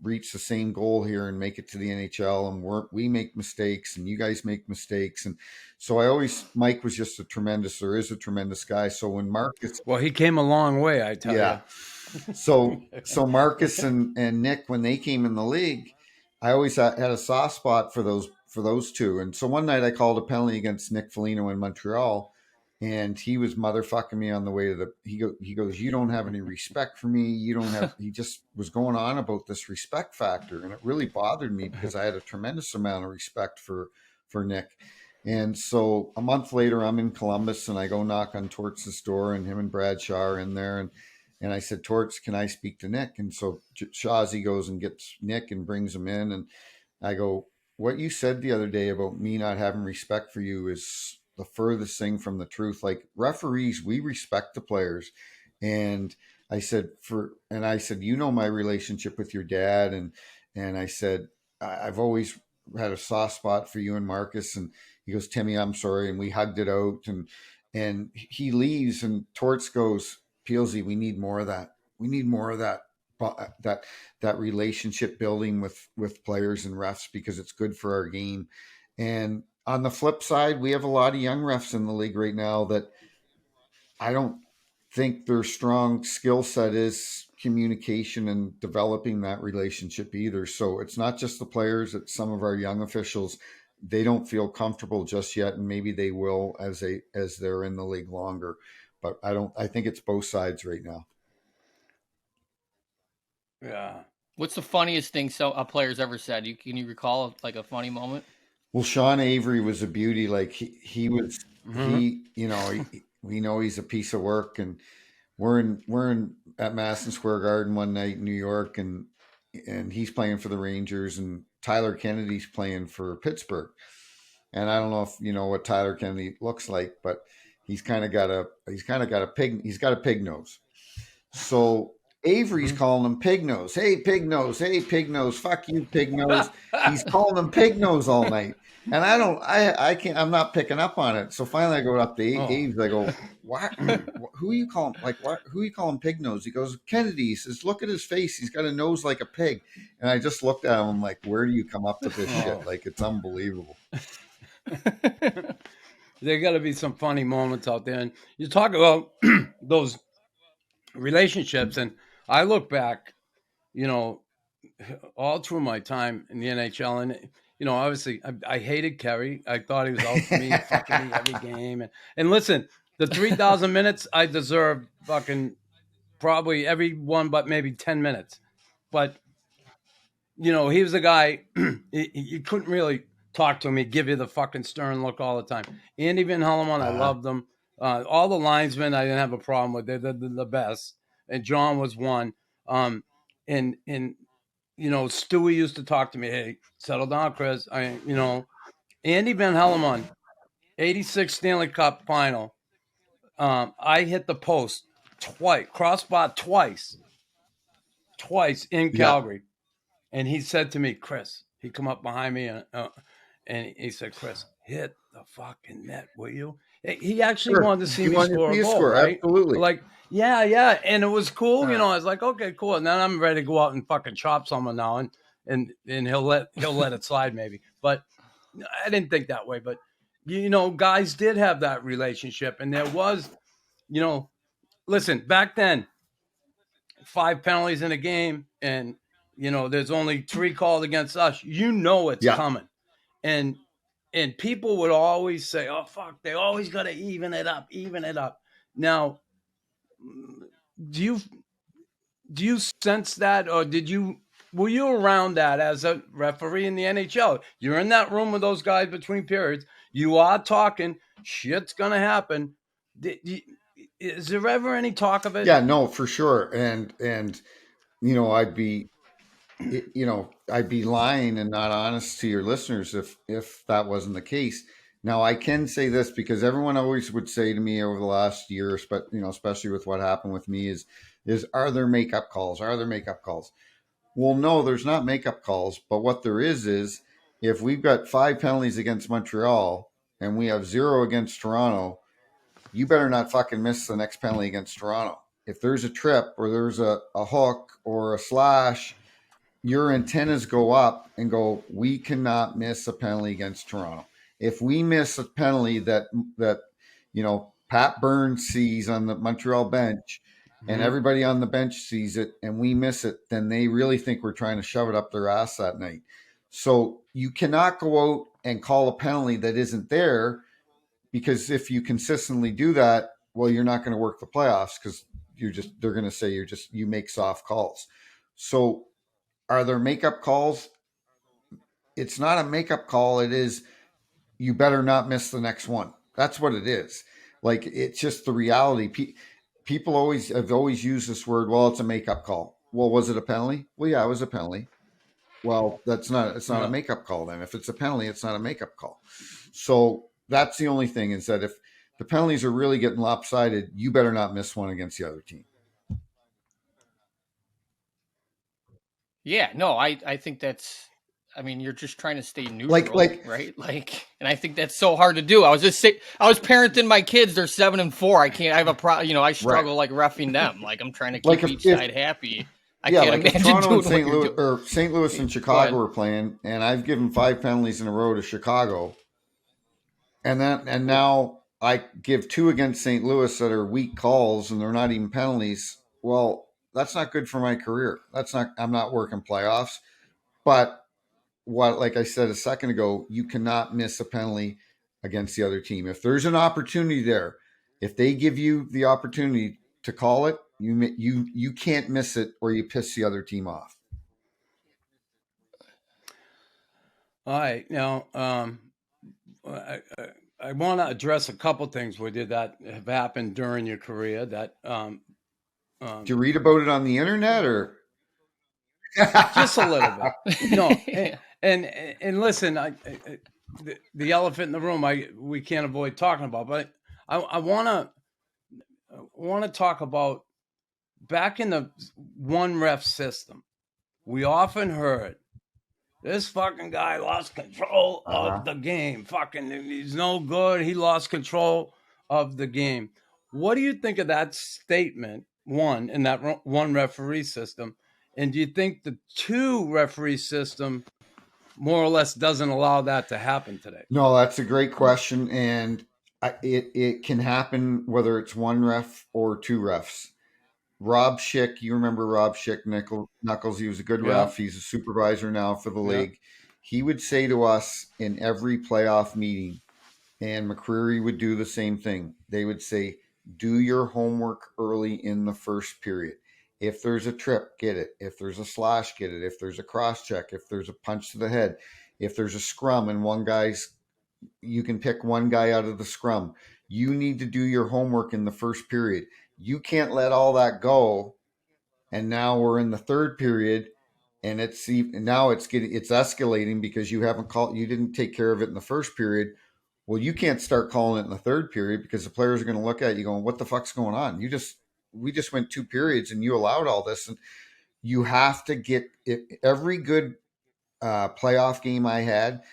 reach the same goal here and make it to the NHL, and we make mistakes and you guys make mistakes. And so Mike was just is a tremendous guy. So when Marcus, Well, he came a long way, I tell yeah. you. So Marcus and Nick, when they came in the league, I always had a soft spot for those two. And so one night I called a penalty against Nick Foligno in Montreal, and he was motherfucking me on the way to he goes, you don't have any respect for me. You don't have, he just was going on about this respect factor. And it really bothered me because I had a tremendous amount of respect for Nick. And so a month later, I'm in Columbus and I go knock on Torts' door, and him and Bradshaw are in there. And I said, Torts, can I speak to Nick? And so Shazzy goes and gets Nick and brings him in. And I go, what you said the other day about me not having respect for you is the furthest thing from the truth. Like, referees, we respect the players. And I said, you know, my relationship with your dad. And I said, I've always had a soft spot for you and Marcus. And he goes, Timmy, I'm sorry. And we hugged it out, and he leaves, and Torts goes, Peelsy, we need more of that. We need more of that relationship building with players and refs, because it's good for our game. And on the flip side, we have a lot of young refs in the league right now that I don't think their strong skill set is communication and developing that relationship either. So it's not just the players, it's some of our young officials. They don't feel comfortable just yet, and maybe they will as they're in the league longer. But I think it's both sides right now. Yeah. What's the funniest thing a player's ever said? Can you recall like a funny moment? Well, Sean Avery was a beauty. Like he was, we know he's a piece of work, and we're in at Madison Square Garden one night in New York, and he's playing for the Rangers, and Tyler Kennedy's playing for Pittsburgh. And I don't know if you know what Tyler Kennedy looks like, but he's got a pig nose. So Avery's calling him pig nose. Hey, pig nose. Hey, pig nose. Fuck you, pig nose. He's calling him pig nose all night. And I'm not picking up on it. So finally I go up to Aves. I go, what? Who are you calling? Like, what? Who are you calling pig nose? He goes, Kennedy. He says, look at his face. He's got a nose like a pig. And I just looked at him. I'm like, where do you come up with this shit? Like, it's unbelievable. There got to be some funny moments out there. And you talk about those relationships, and I look back, all through my time in the NHL, and obviously I hated Kerry. I thought he was out for me, fucking me every game. And listen, the 3,000 minutes I deserved fucking probably every one, but maybe 10 minutes. But he was a guy you couldn't really talk to him. He'd give you the fucking stern look all the time. Andy Van Hellemond, I loved them. All the linesmen I didn't have a problem with. They're the best. And John was one. And Stewie used to talk to me, hey, settle down, Chris. Andy Van Hellemond, 86 Stanley Cup final. I hit the post twice, crossbar twice in Calgary. And he said to me, Chris, he come up behind me and he said, Chris, hit the fucking net, will you? He actually wanted to see me score a goal, right? Absolutely. Like, yeah. And it was cool. I was like, okay, cool. And then I'm ready to go out and fucking chop someone now. And he'll let it slide maybe. But I didn't think that way. But, guys did have that relationship. And there was, listen, back then, 5 penalties in a game, and, there's only 3 called against us. It's coming. And people would always say, oh, fuck, they always got to even it up. Now, do you sense that, or were you around that as a referee in the NHL? You're in that room with those guys between periods. You are talking. Shit's going to happen. Is there ever any talk of it? Yeah, no, for sure. And I'd be lying and not honest to your listeners if that wasn't the case. Now, I can say this because everyone always would say to me over the last year, especially with what happened with me, is are there makeup calls? Are there makeup calls? Well, no, there's not makeup calls. But what there is if we've got 5 penalties against Montreal and we have 0 against Toronto, you better not fucking miss the next penalty against Toronto. If there's a trip or there's a hook or a slash, your antennas go up and go, we cannot miss a penalty against Toronto. If we miss a penalty that Pat Burns sees on the Montreal bench and everybody on the bench sees it and we miss it, then they really think we're trying to shove it up their ass that night. So you cannot go out and call a penalty that isn't there, because if you consistently do that, well, you're not going to work the playoffs, because they're going to say you make soft calls. So are there makeup calls? It's not a makeup call. It is, you better not miss the next one. That's what it is. Like, it's just the reality. People have always used this word, well, it's a makeup call. Well, was it a penalty? Well, yeah, it was a penalty. Well, it's not a makeup call then. If it's a penalty, it's not a makeup call. So that's the only thing, is that if the penalties are really getting lopsided, you better not miss one against the other team. Yeah, no, I think that's, I mean, you're just trying to stay neutral, right? Like, and I think that's so hard to do. I was parenting my kids. They're 7 and 4. I struggle like roughing them. Like, I'm trying to keep each side happy. I can't imagine Toronto and St. Louis and Chicago were playing, and I've given 5 penalties in a row to Chicago, and now I give 2 against St. Louis that are weak calls, and they're not even penalties. Well, that's not good for my career. I'm not working playoffs. But like I said a second ago, you cannot miss a penalty against the other team. If there's an opportunity there, if they give you the opportunity to call it, you can't miss it, or you piss the other team off. All right. Now, I want to address a couple things with you that have happened during your career. That did you read about it on the internet, or just a little bit? No. And listen, the elephant in the room, we can't avoid talking about, but I want to talk about back in the one ref system. We often heard, this fucking guy lost control of the game. Fucking, he's no good. He lost control of the game. What do you think of that statement, one, in that one referee system? And do you think the 2 referee system more or less doesn't allow that to happen today? No, that's a great question. And it can happen whether it's 1 ref or 2 refs. Rob Schick, you remember Rob Schick, Knuckles, he was a good ref. He's a supervisor now for the league. He would say to us in every playoff meeting, and McCreary would do the same thing. They would say, do your homework early in the first period. If there's a trip, get it. If there's a slash, get it. If there's a cross check, if there's a punch to the head, if there's a scrum and you can pick one guy out of the scrum. You need to do your homework in the first period. You can't let all that go. And now we're in the third period, and it's escalating because you didn't take care of it in the first period. Well, you can't start calling it in the third period, because the players are going to look at you going, what the fuck's going on? We just went 2 periods and you allowed all this. And you have to get it. Every good playoff game I had,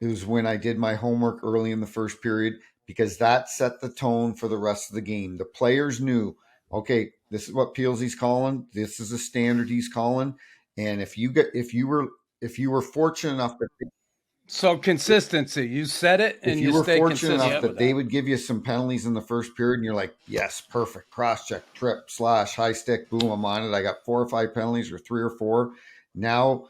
it was when I did my homework early in the first period, because that set the tone for the rest of the game. The players knew, okay, this is what Peelsy's calling. This is a standard he's calling. And if you were fortunate enough to, so consistency, you said it, and you stay consistent enough that they would give you some penalties in the first period, and you're like, yes, perfect, cross check, trip, slash, high stick, boom, I'm on it. I got 4 or 5 penalties, or 3 or 4. Now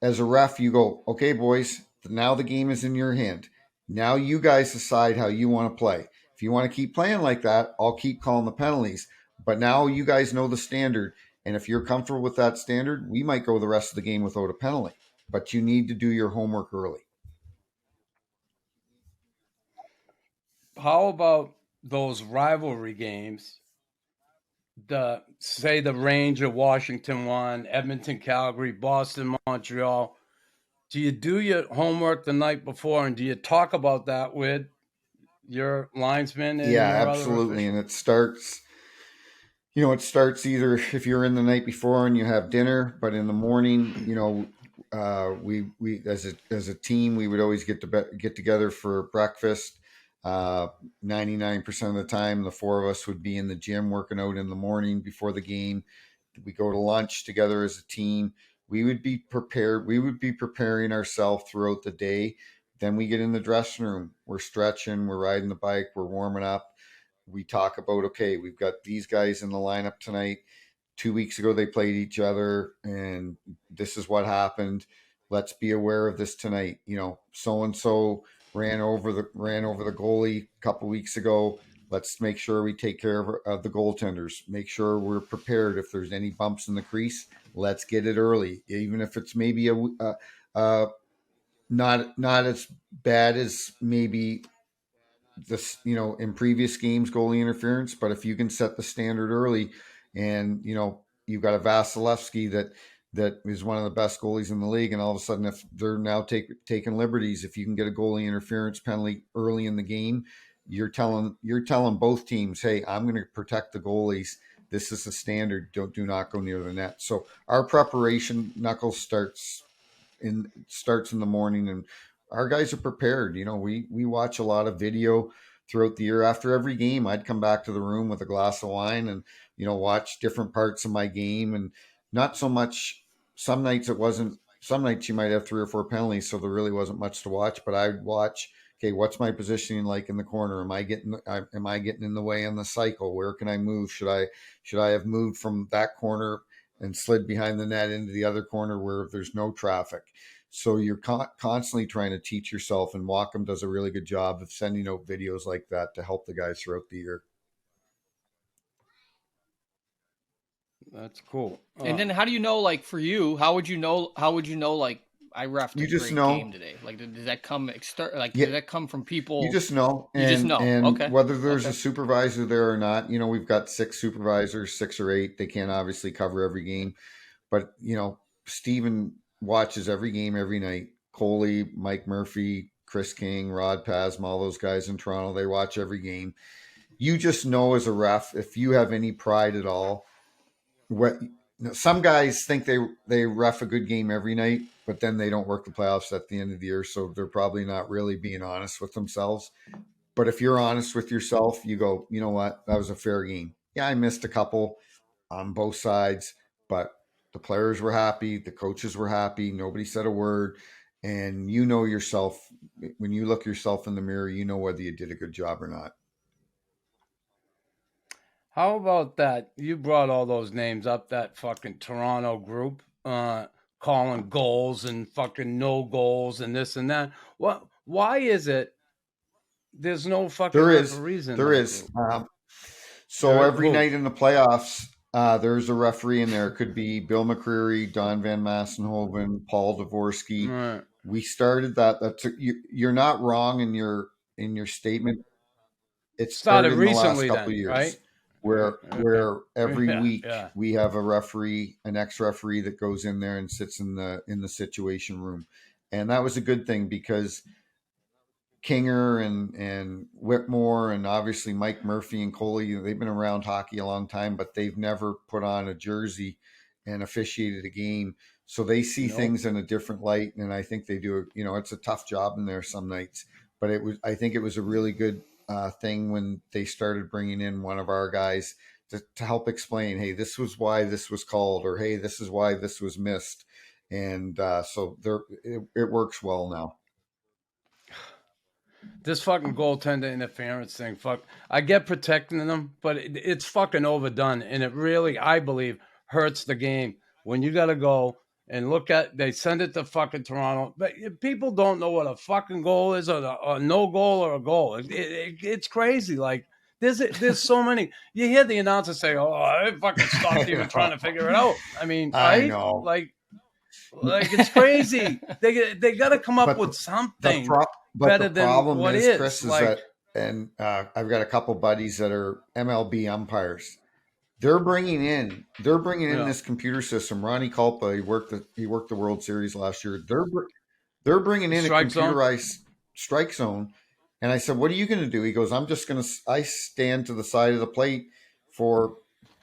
as a ref, you go, okay, boys, now the game is in your hand. Now you guys decide how you want to play. If you want to keep playing like that, I'll keep calling the penalties. But now you guys know the standard. And if you're comfortable with that standard, we might go the rest of the game without a penalty. But you need to do your homework early. How about those rivalry games? The Ranger, Washington won, Edmonton, Calgary, Boston, Montreal. Do you do your homework the night before, and do you talk about that with your linesman? And absolutely. And it starts either if you're in the night before and you have dinner, but in the morning, we as a team, we would always get together for breakfast. 99% of the time, the four of us would be in the gym working out in the morning before the game. We go to lunch together as a team. We would be prepared. We would be preparing ourselves throughout the day. Then we get in the dressing room. We're stretching. We're riding the bike. We're warming up. We talk about, okay, we've got these guys in the lineup tonight. 2 weeks ago, they played each other, and this is what happened. Let's be aware of this tonight. So and so ran over the goalie a couple weeks ago. Let's make sure we take care of the goaltenders. Make sure we're prepared if there's any bumps in the crease. Let's get it early, even if it's maybe not as bad as maybe this, in previous games, goalie interference. But if you can set the standard early, and you've got a Vasilevsky that is one of the best goalies in the league, and all of a sudden, if they're now taking liberties, if you can get a goalie interference penalty early in the game, you're telling both teams, hey, I'm going to protect the goalies. This is the standard. Do not go near the net. So our preparation, Knuckles, starts in the morning, and our guys are prepared. We watch a lot of video throughout the year. After every game, I'd come back to the room with a glass of wine and watch different parts of my game. And not so much, some nights you might have 3 or 4 penalties, so there really wasn't much to watch. But I'd watch, okay, what's my positioning like in the corner? Am I getting in the way on the cycle? Where can I move? Should I have moved from that corner and slid behind the net into the other corner where there's no traffic? So you're constantly trying to teach yourself, and Wacom does a really good job of sending out videos like that to help the guys throughout the year. That's cool. And then how do you know, like, for you, how would you know, like, I refed a great game today? Like, does that come does that come from people? You just know. You just know. And Okay. whether there's a supervisor there or not, we've got 6 supervisors, 6 or 8. They can't obviously cover every game, but Steven watches every game every night. Coley, Mike Murphy, Chris King, Rod Pasma, all those guys in Toronto, they watch every game. You just know as a ref, if you have any pride at all, some guys think they ref a good game every night, but then they don't work the playoffs at the end of the year, so they're probably not really being honest with themselves. But if you're honest with yourself, you go, you know what, that was a fair game. Yeah, I missed a couple on both sides, but the players were happy, the coaches were happy, nobody said a word, and yourself, when you look yourself in the mirror, whether you did a good job or not. How about that? You brought all those names up, that fucking Toronto group, calling goals and fucking no goals and this and that. Why is it there's no fucking referees in there is. So every night in the playoffs, there's a referee in there. It could be Bill McCreary, Don Van Massenhoven, Paul Dvorsky. Right. We started that. You're not wrong in your statement. It started recently, in the last couple of years, right? Where every week we have a referee, an ex-referee that goes in there and sits in the situation room, and that was a good thing because Kinger and Whitmore and obviously Mike Murphy and Coley, they've been around hockey a long time, but they've never put on a jersey and officiated a game, so they see things in a different light, and I think they do. It's a tough job in there some nights, but I think it was a really good thing when they started bringing in one of our guys to help explain, hey, this was why this was called, or hey, this is why this was missed. And so it works well now. This fucking goaltender interference thing, I get protecting them, but it's fucking overdone. And it really, I believe, hurts the game when you got to go and they send it to fucking Toronto. But people don't know what a fucking goal is, or a no goal or a goal. It's crazy. Like, there's so many. You hear the announcer say, "Oh, I fucking stopped even trying to figure it out." I mean, right? I know. Like it's crazy. They got to come up with something better than what is. Chris, is that, and I've got a couple buddies that are MLB umpires. They're bringing in this computer system. Ronnie Culpa, he worked the World Series last year. They're bringing in a computerized strike zone. And I said, "What are you going to do?" He goes, I stand to the side of the plate for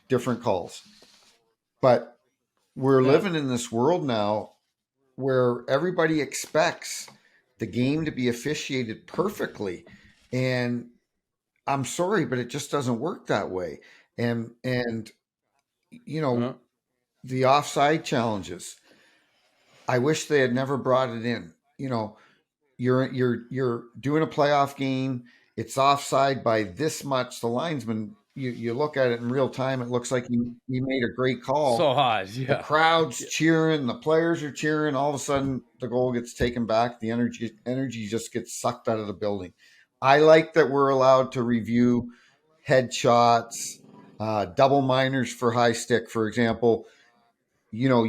different calls." But we're living in this world now where everybody expects the game to be officiated perfectly. And I'm sorry, but it just doesn't work that way. And you know, the offside challenges. I wish they had never brought it in. You know, you're doing a playoff game. It's offside by this much. The linesman, you look at it in real time. It looks like you made a great So call. hard, The yeah. crowd's cheering. The players are cheering. All of a sudden, the goal gets taken back. The energy just gets sucked out of the building. I like that we're allowed to review headshots, double minors for high stick, for example. You know,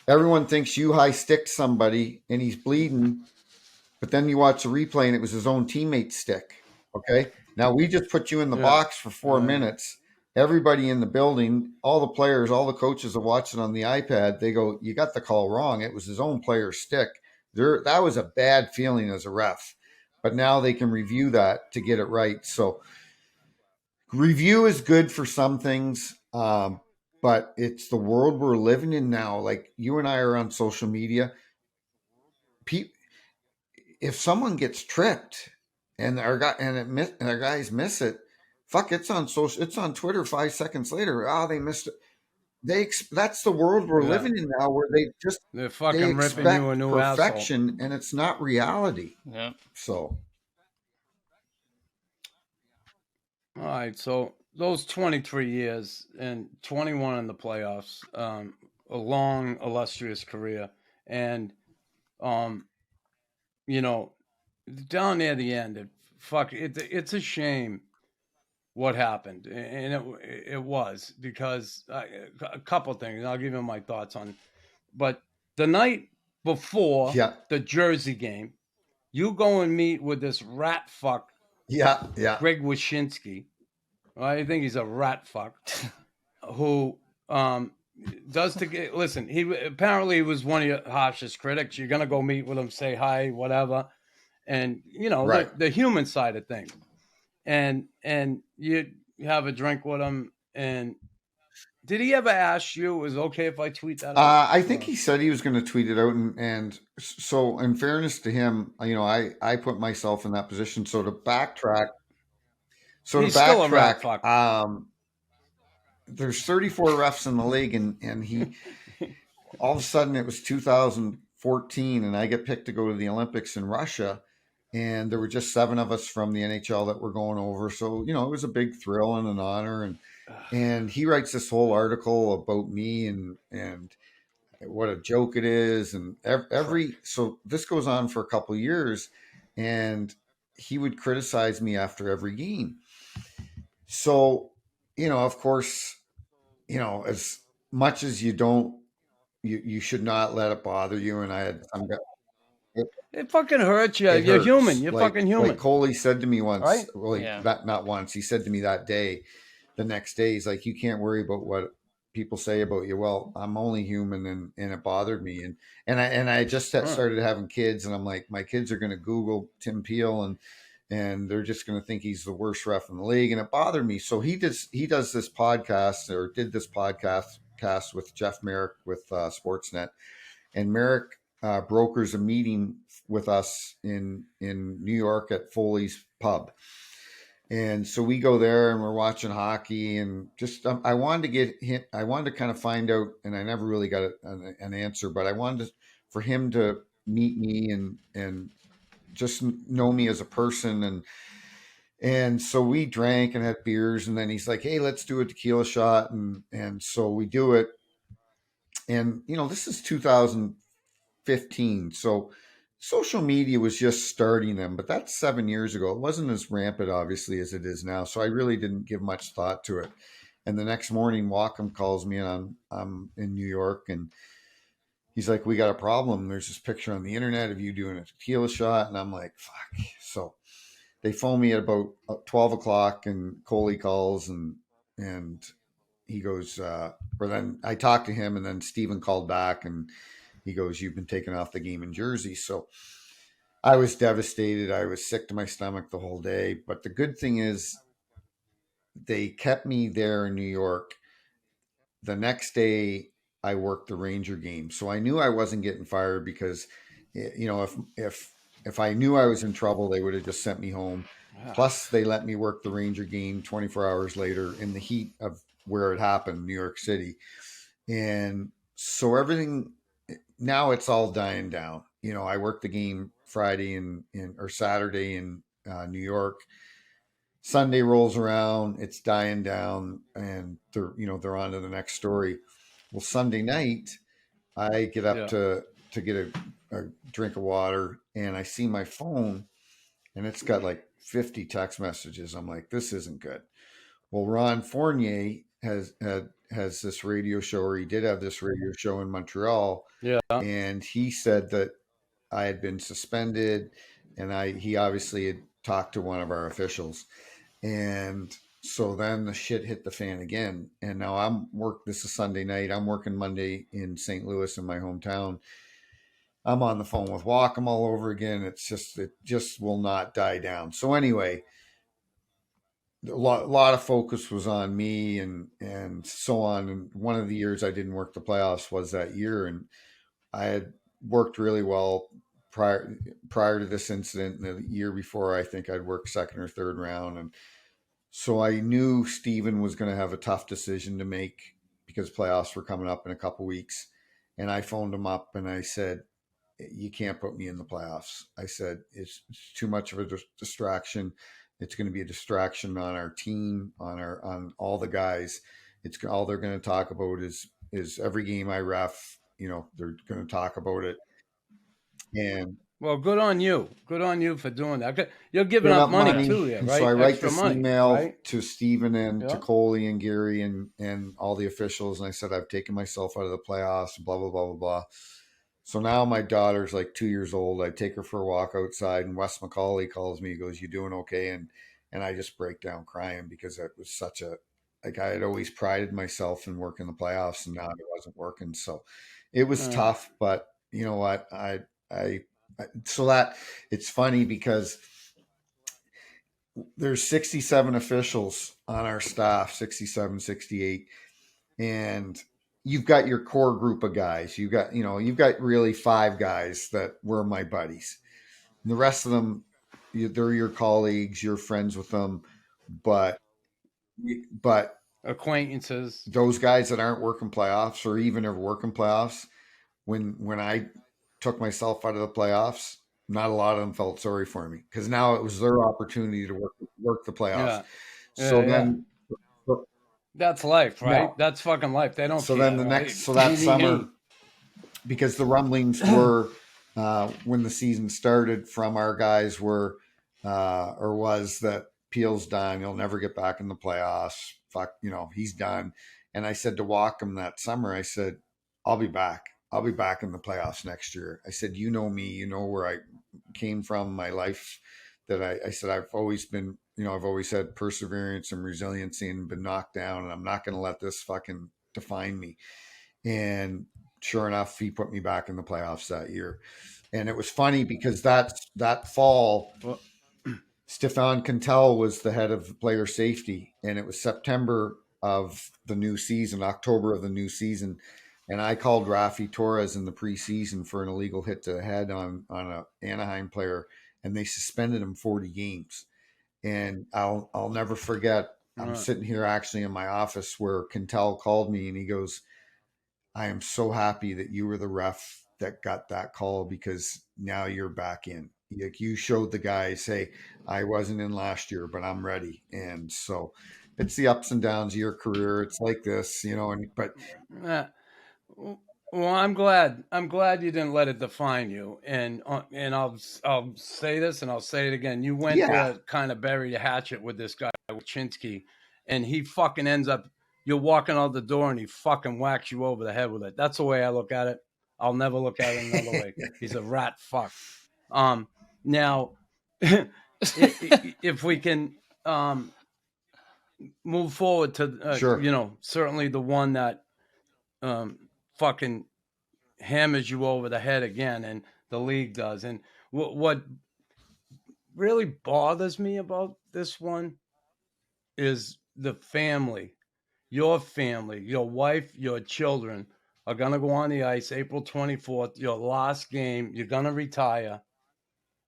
everyone thinks you high stick somebody and he's bleeding, but then you watch the replay and it was his own teammate's stick. Okay. Now we just put you in the Yeah. box for 4 minutes. Everybody in the building, all the players, all the coaches are watching on the iPad. They go, "You got the call wrong. It was his own player's stick." That was a bad feeling as a ref. But now they can review that to get it right. So review is good for some things. But it's the world we're living in now. Like you and I are on social media. If someone gets tripped and our guys miss it, fuck, it's on social, it's on Twitter 5 seconds later. They missed it. That's the world we're living in now, where They're they fucking ripping you a expect new perfection, asshole. and it's not reality. Yeah. So, All right, so those 23 years and 21 in the playoffs, a long, illustrious career, and you know, down near the end, it's a shame what happened, and it was because a couple things. I'll give you my thoughts on, but the night before yeah, the Jersey game, you go and meet with this rat fuck, yeah, Greg Wyshynski. I think he's a rat fuck who does to get. Listen, he apparently was one of your harshest critics. You're gonna go meet with him, say hi, whatever, and you know right. the human side of things, and you have a drink with him. And did he ever ask you, "It was okay if I tweet that out"? I think he said he was going to tweet it out, and so in fairness to him, you know, I put myself in that position. He's still a rat fuck. There's 34 refs in the league, and he all of a sudden it was 2014, and I get picked to go to the Olympics in Russia, and there were just 7 of us from the NHL that were going over. So it was a big thrill and an honor, and he writes this whole article about me and what a joke it is, and so this goes on for a couple of years, and he would criticize me after every game. So of course, as much as you should not let it bother you, and I had It fucking hurts you. it You're hurts. human. You're like fucking human. Coley said to me once, right? Yeah. that not once, he said to me that day, the next day, he's like, "You can't worry about what people say about you." Well, I'm only human, and it bothered me, and I just started having kids, and I'm like, my kids are going to Google Tim Peel, and they're just going to think he's the worst ref in the league, and it bothered me. So he does this podcast, or did this podcast with Jeff Merrick with Sportsnet, and Merrick brokers a meeting with us in New York at Foley's Pub. And so we go there and we're watching hockey, and just I wanted to get him. I wanted to kind of find out, and I never really got an answer, but I wanted for him to meet me and just know me as a person, and so we drank and had beers, and then he's like, "Hey, let's do a tequila shot," and so we do it, and this is 2015, so social media was just starting then, but that's 7 years ago. It wasn't as rampant, obviously, as it is now. So I really didn't give much thought to it. And the next morning, Wacom calls me, and I'm in New York, and he's like, "We got a problem. There's this picture on the internet of you doing a tequila shot." And I'm like, "Fuck." So they phone me at about 12 o'clock, and Coley calls, and he goes, or then I talked to him, and then Steven called back, and he goes, "You've been taken off the game in Jersey." So I was devastated. I was sick to my stomach the whole day. But the good thing is they kept me there in New York. The next day I worked the Ranger game. So I knew I wasn't getting fired, because, if if I knew I was in trouble, they would have just sent me home. Yeah. Plus, they let me work the Ranger game 24 hours later in the heat of where it happened, New York City. And so everything now it's all dying down. You know, I worked the game Friday or Saturday in New York. Sunday rolls around, it's dying down, and they're on to the next story. Well, Sunday night, I get up Yeah. to get a drink of water, and I see my phone, and it's got like 50 text messages. I'm like, this isn't good. Well, Ron Fournier has this radio show, or he did have this radio show in Montreal, Yeah. and he said that I had been suspended, and he obviously had talked to one of our officials, and so then the shit hit the fan again. And now this is Sunday night. I'm working Monday in St. Louis in my hometown. I'm on the phone with Wacom all over again. It just will not die down. So anyway, a lot of focus was on me and so on. And one of the years I didn't work the playoffs was that year, and I had worked really well prior to this incident. And the year before, I think I'd worked second or third round, and so I knew Steven was going to have a tough decision to make because playoffs were coming up in a couple weeks. And I phoned him up and I said, you can't put me in the playoffs. I said, it's too much of a distraction. It's going to be a distraction on our team, on all the guys. It's all they're going to talk about is every game I ref, they're going to talk about it. And well, good on you. Good on you for doing that. You're giving up money too, yeah, right? So I write Extra this money, email right? to Steven and to Coley and Gary and all the officials, and I said I've taken myself out of the playoffs. Blah blah blah blah blah. So now my daughter's like 2 years old. I take her for a walk outside, and Wes McCauley calls me. He goes, "You doing okay?" And I just break down crying because it was such a I had always prided myself in working the playoffs, and now it wasn't working. So it was tough, but you know what? So that it's funny because there's 67 officials on our staff, 67, 68, and you've got your core group of guys. You've got really 5 guys that were my buddies. And the rest of them, they're your colleagues, you're friends with them, but acquaintances. Those guys that aren't working playoffs or even ever working playoffs, when I took myself out of the playoffs, not a lot of them felt sorry for me because now it was their opportunity to work the playoffs. Then that's life, right? No. That's fucking life. They don't. So care, then that summer, because the rumblings were when the season started from our guys was that Peel's done. He'll never get back in the playoffs. Fuck, he's done. And I said to Wacom that summer, I said, I'll be back. I'll be back in the playoffs next year. I said, you know me, you know where I came from, my life, that I said, I've always been, I've always had perseverance and resiliency and been knocked down, and I'm not going to let this fucking define me. And sure enough, he put me back in the playoffs that year. And it was funny because that fall, Stefan Cantel was the head of player safety, and it was September of the new season, October of the new season. And I called Rafi Torres in the preseason for an illegal hit to the head on a Anaheim player, and they suspended him 40 games. And I'll never forget. I'm sitting here actually in my office where Cantel called me, and he goes, I am so happy that you were the ref that got that call because now you're back in. Like you showed the guys, hey, I wasn't in last year, but I'm ready. And so it's the ups and downs of your career. It's like this, well, I'm glad you didn't let it define you. And I'll say this and I'll say it again. You went to kind of bury a hatchet with this guy, Chinsky, and he fucking ends up, you're walking out the door and he fucking whacks you over the head with it. That's the way I look at it. I'll never look at it another way. He's a rat fuck. Now, if we can move forward to, sure. Certainly the one that fucking hammers you over the head again, and the league does. And what really bothers me about this one is the family. Your family, your wife, your children are going to go on the ice April 24th, your last game. You're going to retire.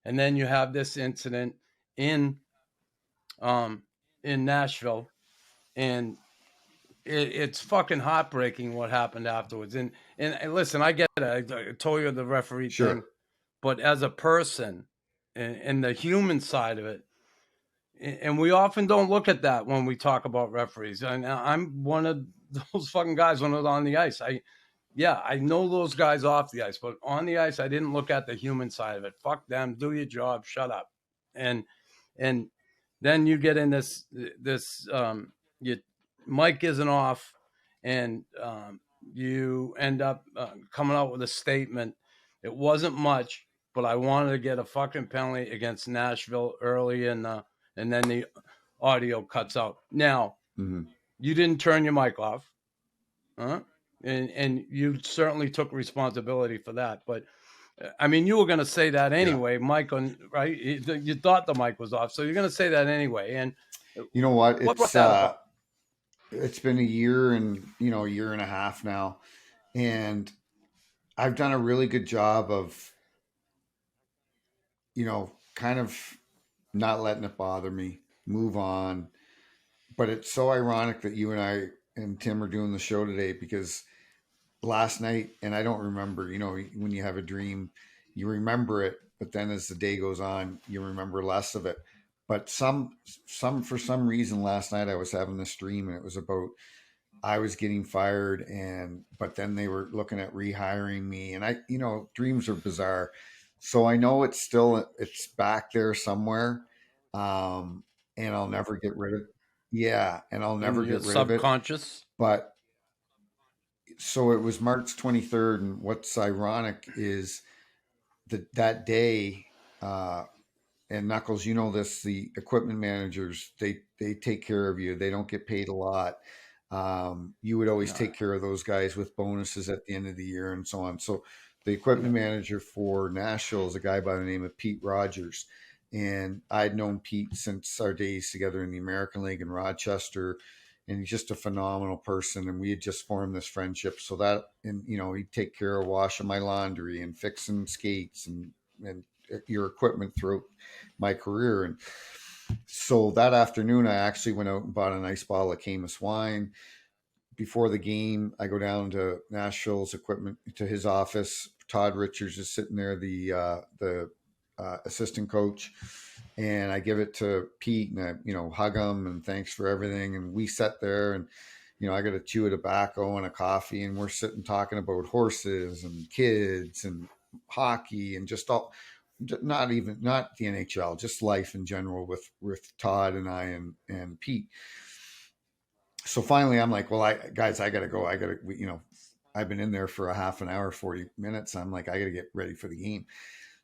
and then you have this incident in Nashville, and it's fucking heartbreaking what happened afterwards. And listen, I get it. I told you the referee Sure. thing, but as a person and the human side of it, and we often don't look at that when we talk about referees. And I'm one of those fucking guys when I was on the ice. I know those guys off the ice, but on the ice, I didn't look at the human side of it. Fuck them. Do your job. Shut up. And then you get in this Mike isn't off, and you end up coming out with a statement. It wasn't much, but I wanted to get a fucking penalty against Nashville early in the, and then the audio cuts out. Now, you didn't turn your mic off, huh? And you certainly took responsibility for that. But I mean, you were going to say that anyway, Mike. Right? You thought the mic was off, so you're going to say that anyway. And you know what? What's that about? It's been a year and a year and a half now, and I've done a really good job of kind of not letting it bother me, move on. But it's so ironic that you and I and Tim are doing the show today, because last night, and I don't remember, when you have a dream, you remember it, but then as the day goes on, you remember less of it. But for some reason last night I was having this dream, and it was about I was getting fired, but then they were looking at rehiring me, and dreams are bizarre. So I know it's back there somewhere. And I'll never get rid of it. Yeah. And I'll never get rid of it. Subconscious. But so it was March 23rd. And what's ironic is that day, and Knuckles, you know this, the equipment managers, they take care of you. They don't get paid a lot. You would always take care of those guys with bonuses at the end of the year and so on. So the equipment manager for Nashville is a guy by the name of Pete Rogers. And I'd known Pete since our days together in the American League in Rochester. And he's just a phenomenal person. And we had just formed this friendship. So that, and, he'd take care of washing my laundry and fixing skates and your equipment throughout my career. And so that afternoon, I actually went out and bought a nice bottle of Caymus wine. Before the game, I go down to Nashville's equipment, to his office. Todd Richards is sitting there, the assistant coach, and I give it to Pete, and I, hug him and thanks for everything. And we sat there, and I got a chew of tobacco and a coffee, and we're sitting talking about horses and kids and hockey and just all, not the NHL, just life in general with Todd and I and Pete. So finally I'm like, well, I gotta go. I've been in there for a half an hour, 40 minutes. I'm like, I gotta get ready for the game.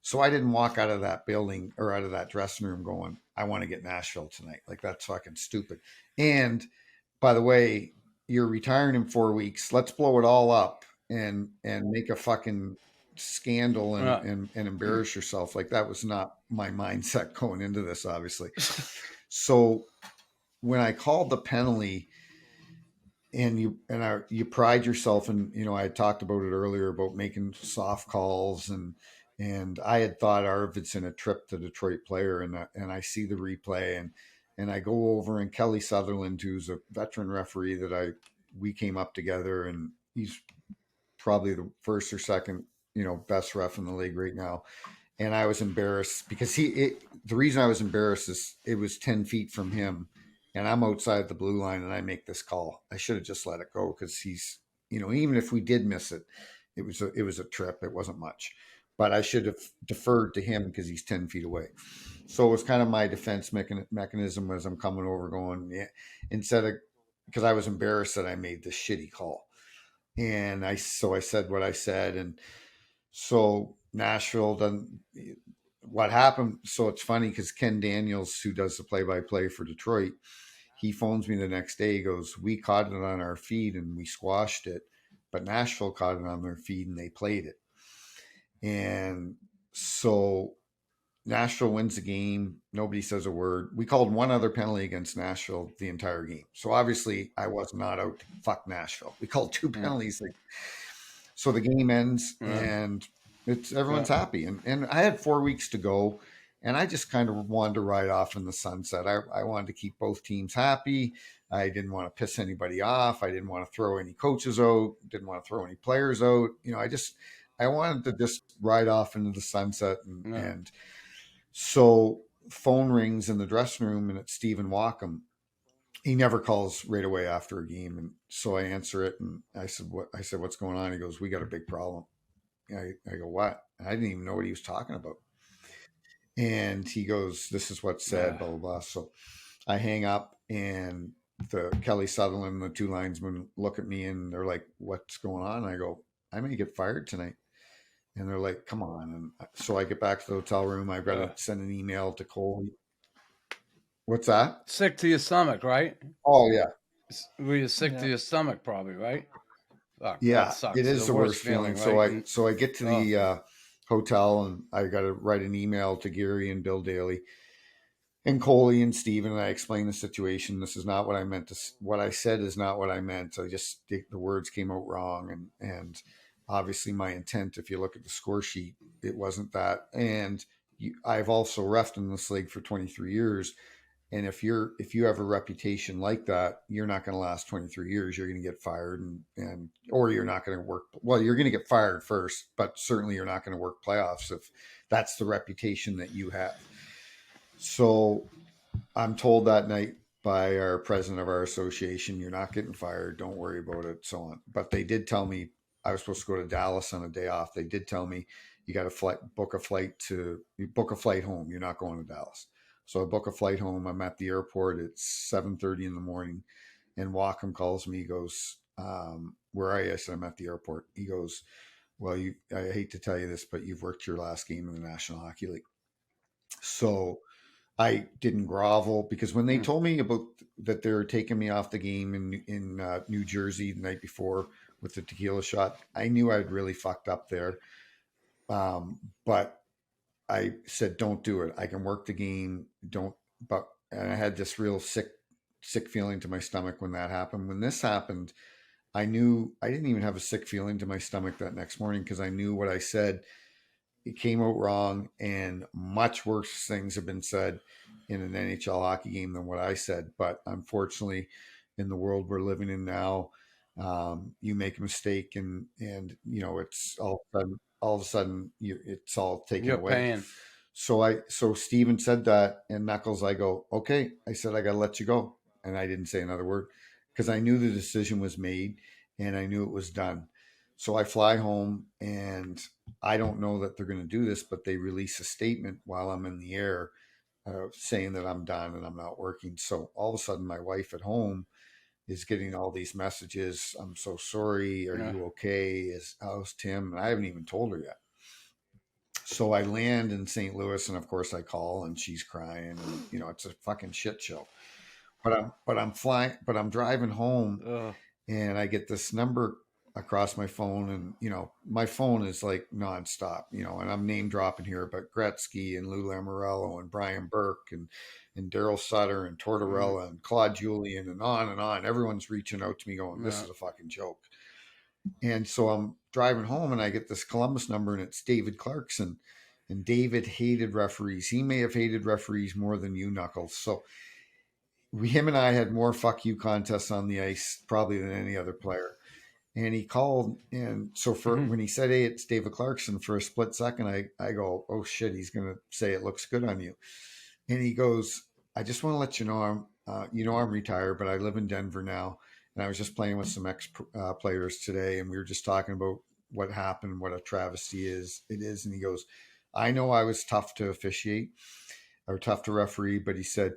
So I didn't walk out of that building or out of that dressing room going, I want to get Nashville tonight. Like, that's fucking stupid. And by the way, you're retiring in 4 weeks. Let's blow it all up and make a fucking scandal and embarrass yourself. Like, that was not my mindset going into this, obviously. So when I called the penalty, and you pride yourself, and I had talked about it earlier about making soft calls, and I had thought Arvidsson a trip to Detroit player, and I see the replay, and I go over, and Kelly Sutherland, who's a veteran referee that we came up together, and he's probably the first or second best ref in the league right now. And I was embarrassed because the reason I was embarrassed is it was 10 feet from him, and I'm outside the blue line, and I make this call. I should have just let it go, because he's, even if we did miss it, it was a trip. It wasn't much, but I should have deferred to him because he's 10 feet away. So it was kind of my defense mechanism as I'm coming over going, because I was embarrassed that I made this shitty call. And I said what I said. And so Nashville done what happened. So it's funny because Ken Daniels, who does the play-by-play for Detroit, he phones me the next day. He goes, we caught it on our feed and we squashed it, but Nashville caught it on their feed and they played it. And so Nashville wins the game. Nobody says a word. We called one other penalty against Nashville the entire game. So obviously I was not out to fuck Nashville. We called two penalties. So the game ends, and everyone's happy. And I had 4 weeks to go, and I just kind of wanted to ride off in the sunset. I wanted to keep both teams happy. I didn't want to piss anybody off. I didn't want to throw any coaches out. Didn't want to throw any players out. I wanted to just ride off into the sunset. And so phone rings in the dressing room, and it's Stephen Walkham. He never calls right away after a game. And so I answer it, and I said, what's going on? He goes, we got a big problem. I go, what? I didn't even know what he was talking about. And he goes, this is what's said, blah, blah, blah. So I hang up, and the Kelly Sutherland, the 2 linesmen look at me, and they're like, what's going on? And I go, I may get fired tonight. And they're like, come on. And so I get back to the hotel room. I've got to send an email to Cole. What's that? Sick to your stomach, right? Oh, yeah. Were you sick to your stomach, probably, right? Yeah, it is the worst feeling. Right? So I get to the hotel, and I got to write an email to Gary and Bill Daly and Coley and Steven, and I explain the situation. This is not what I meant what I said is not what I meant. The words came out wrong. And obviously my intent, if you look at the score sheet, it wasn't that. And I've also refed in this league for 23 years. And if you have a reputation like that, you're not going to last 23 years. You're going to get fired, or you're not going to work. Well, you're going to get fired first, but certainly you're not going to work playoffs if that's the reputation that you have. So I'm told that night by our president of our association, you're not getting fired. Don't worry about it, so on. But they did tell me I was supposed to go to Dallas on a day off. They did tell me you got to book a flight home. You're not going to Dallas. So I book a flight home. I'm at the airport. It's 7:30 in the morning, and Walkham calls me. He goes, where are you? I said, I'm at the airport. He goes, well, I hate to tell you this, but you've worked your last game in the National Hockey League. So I didn't grovel, because when they told me about that they were taking me off the game in New Jersey the night before with the tequila shot, I knew I'd really fucked up there. But I said, don't do it. I can work the game. And I had this real sick feeling to my stomach when that happened. When this happened, I knew I didn't even have a sick feeling to my stomach that next morning, because I knew what I said. It came out wrong, and much worse things have been said in an NHL hockey game than what I said. But unfortunately, in the world we're living in now, you make a mistake, and it's all of a sudden it's all taken away. Paying. So Steven said that, and Knuckles, I go, okay. I said, I got to let you go. And I didn't say another word, because I knew the decision was made, and I knew it was done. So I fly home, and I don't know that they're going to do this, but they release a statement while I'm in the air saying that I'm done and I'm not working. So all of a sudden my wife at home is getting all these messages. I'm so sorry. Are you okay? How's Tim? And I haven't even told her yet. So I land in St. Louis, and of course I call, and she's crying, and it's a fucking shit show. But I'm driving home, and I get this number across my phone, and my phone is like nonstop, and I'm name dropping here, but Gretzky and Lou Lamoriello and Brian Burke and Daryl Sutter and Tortorella and Claude Julien and on and on. Everyone's reaching out to me going, this is a fucking joke. And so I'm driving home, and I get this Columbus number, and it's David Clarkson. And David hated referees. He may have hated referees more than you, Knuckles. So him and I had more fuck you contests on the ice probably than any other player. And he called, and so when he said, hey, it's David Clarkson, for a split second, I go, oh shit, he's going to say it looks good on you. And he goes, I just want to let you know, I'm retired, but I live in Denver now. And I was just playing with some ex-players today, and we were just talking about what happened, what a travesty it is. And he goes, I know I was tough to officiate or tough to referee, but he said,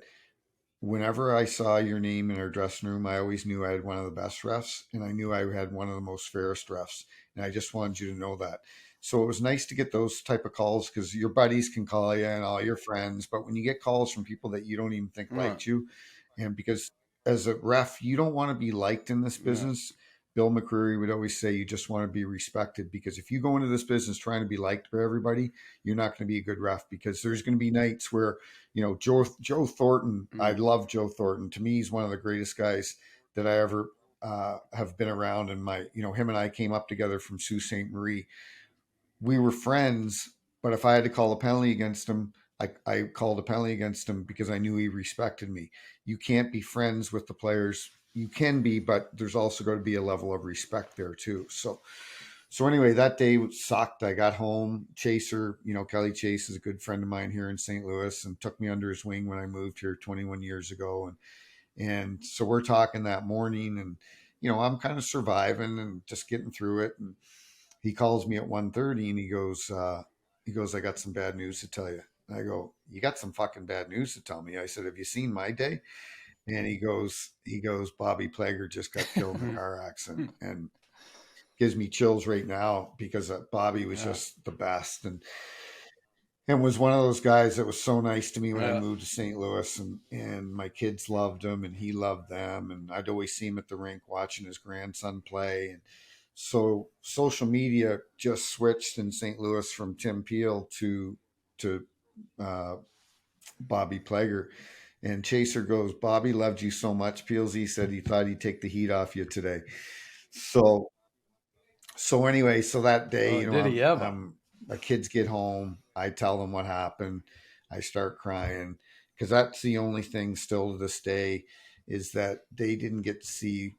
whenever I saw your name in our dressing room, I always knew I had one of the best refs, and I knew I had one of the most fairest refs. And I just wanted you to know that. So it was nice to get those type of calls, because your buddies can call you and all your friends. But when you get calls from people that you don't even think liked you, and because as a ref, you don't want to be liked in this business. Bill McCreary would always say you just want to be respected, because if you go into this business trying to be liked by everybody, you're not going to be a good ref, because there's going to be nights where, Joe Thornton, I love Joe Thornton. To me, he's one of the greatest guys that I ever have been around. And him and I came up together from Sault Ste. Marie. we were friends, but if I had to call a penalty against him, I called a penalty against him because I knew he respected me. You can't be friends with the players. You can be, but there's also got to be a level of respect there too. So anyway, that day sucked. I got home. Chaser, Kelly Chase is a good friend of mine here in St. Louis and took me under his wing when I moved here 21 years ago. And so we're talking that morning, and I'm kind of surviving and just getting through it. And he calls me at 1:30 and he goes, I got some bad news to tell you. And I go, you got some fucking bad news to tell me. I said, have you seen my day? And he goes, Bobby Plager just got killed in a car accident, and gives me chills right now because Bobby was just the best, and was one of those guys that was so nice to me when I moved to St. Louis, and my kids loved him and he loved them, and I'd always see him at the rink watching his grandson play. And so social media just switched in St. Louis from Tim Peel to Bobby Plager. And Chaser goes, Bobby loved you so much, Peels. He said he thought he'd take the heat off you today. So anyway, so that day, did he ever? my kids get home. I tell them what happened. I start crying because that's the only thing still to this day is that they didn't get to see.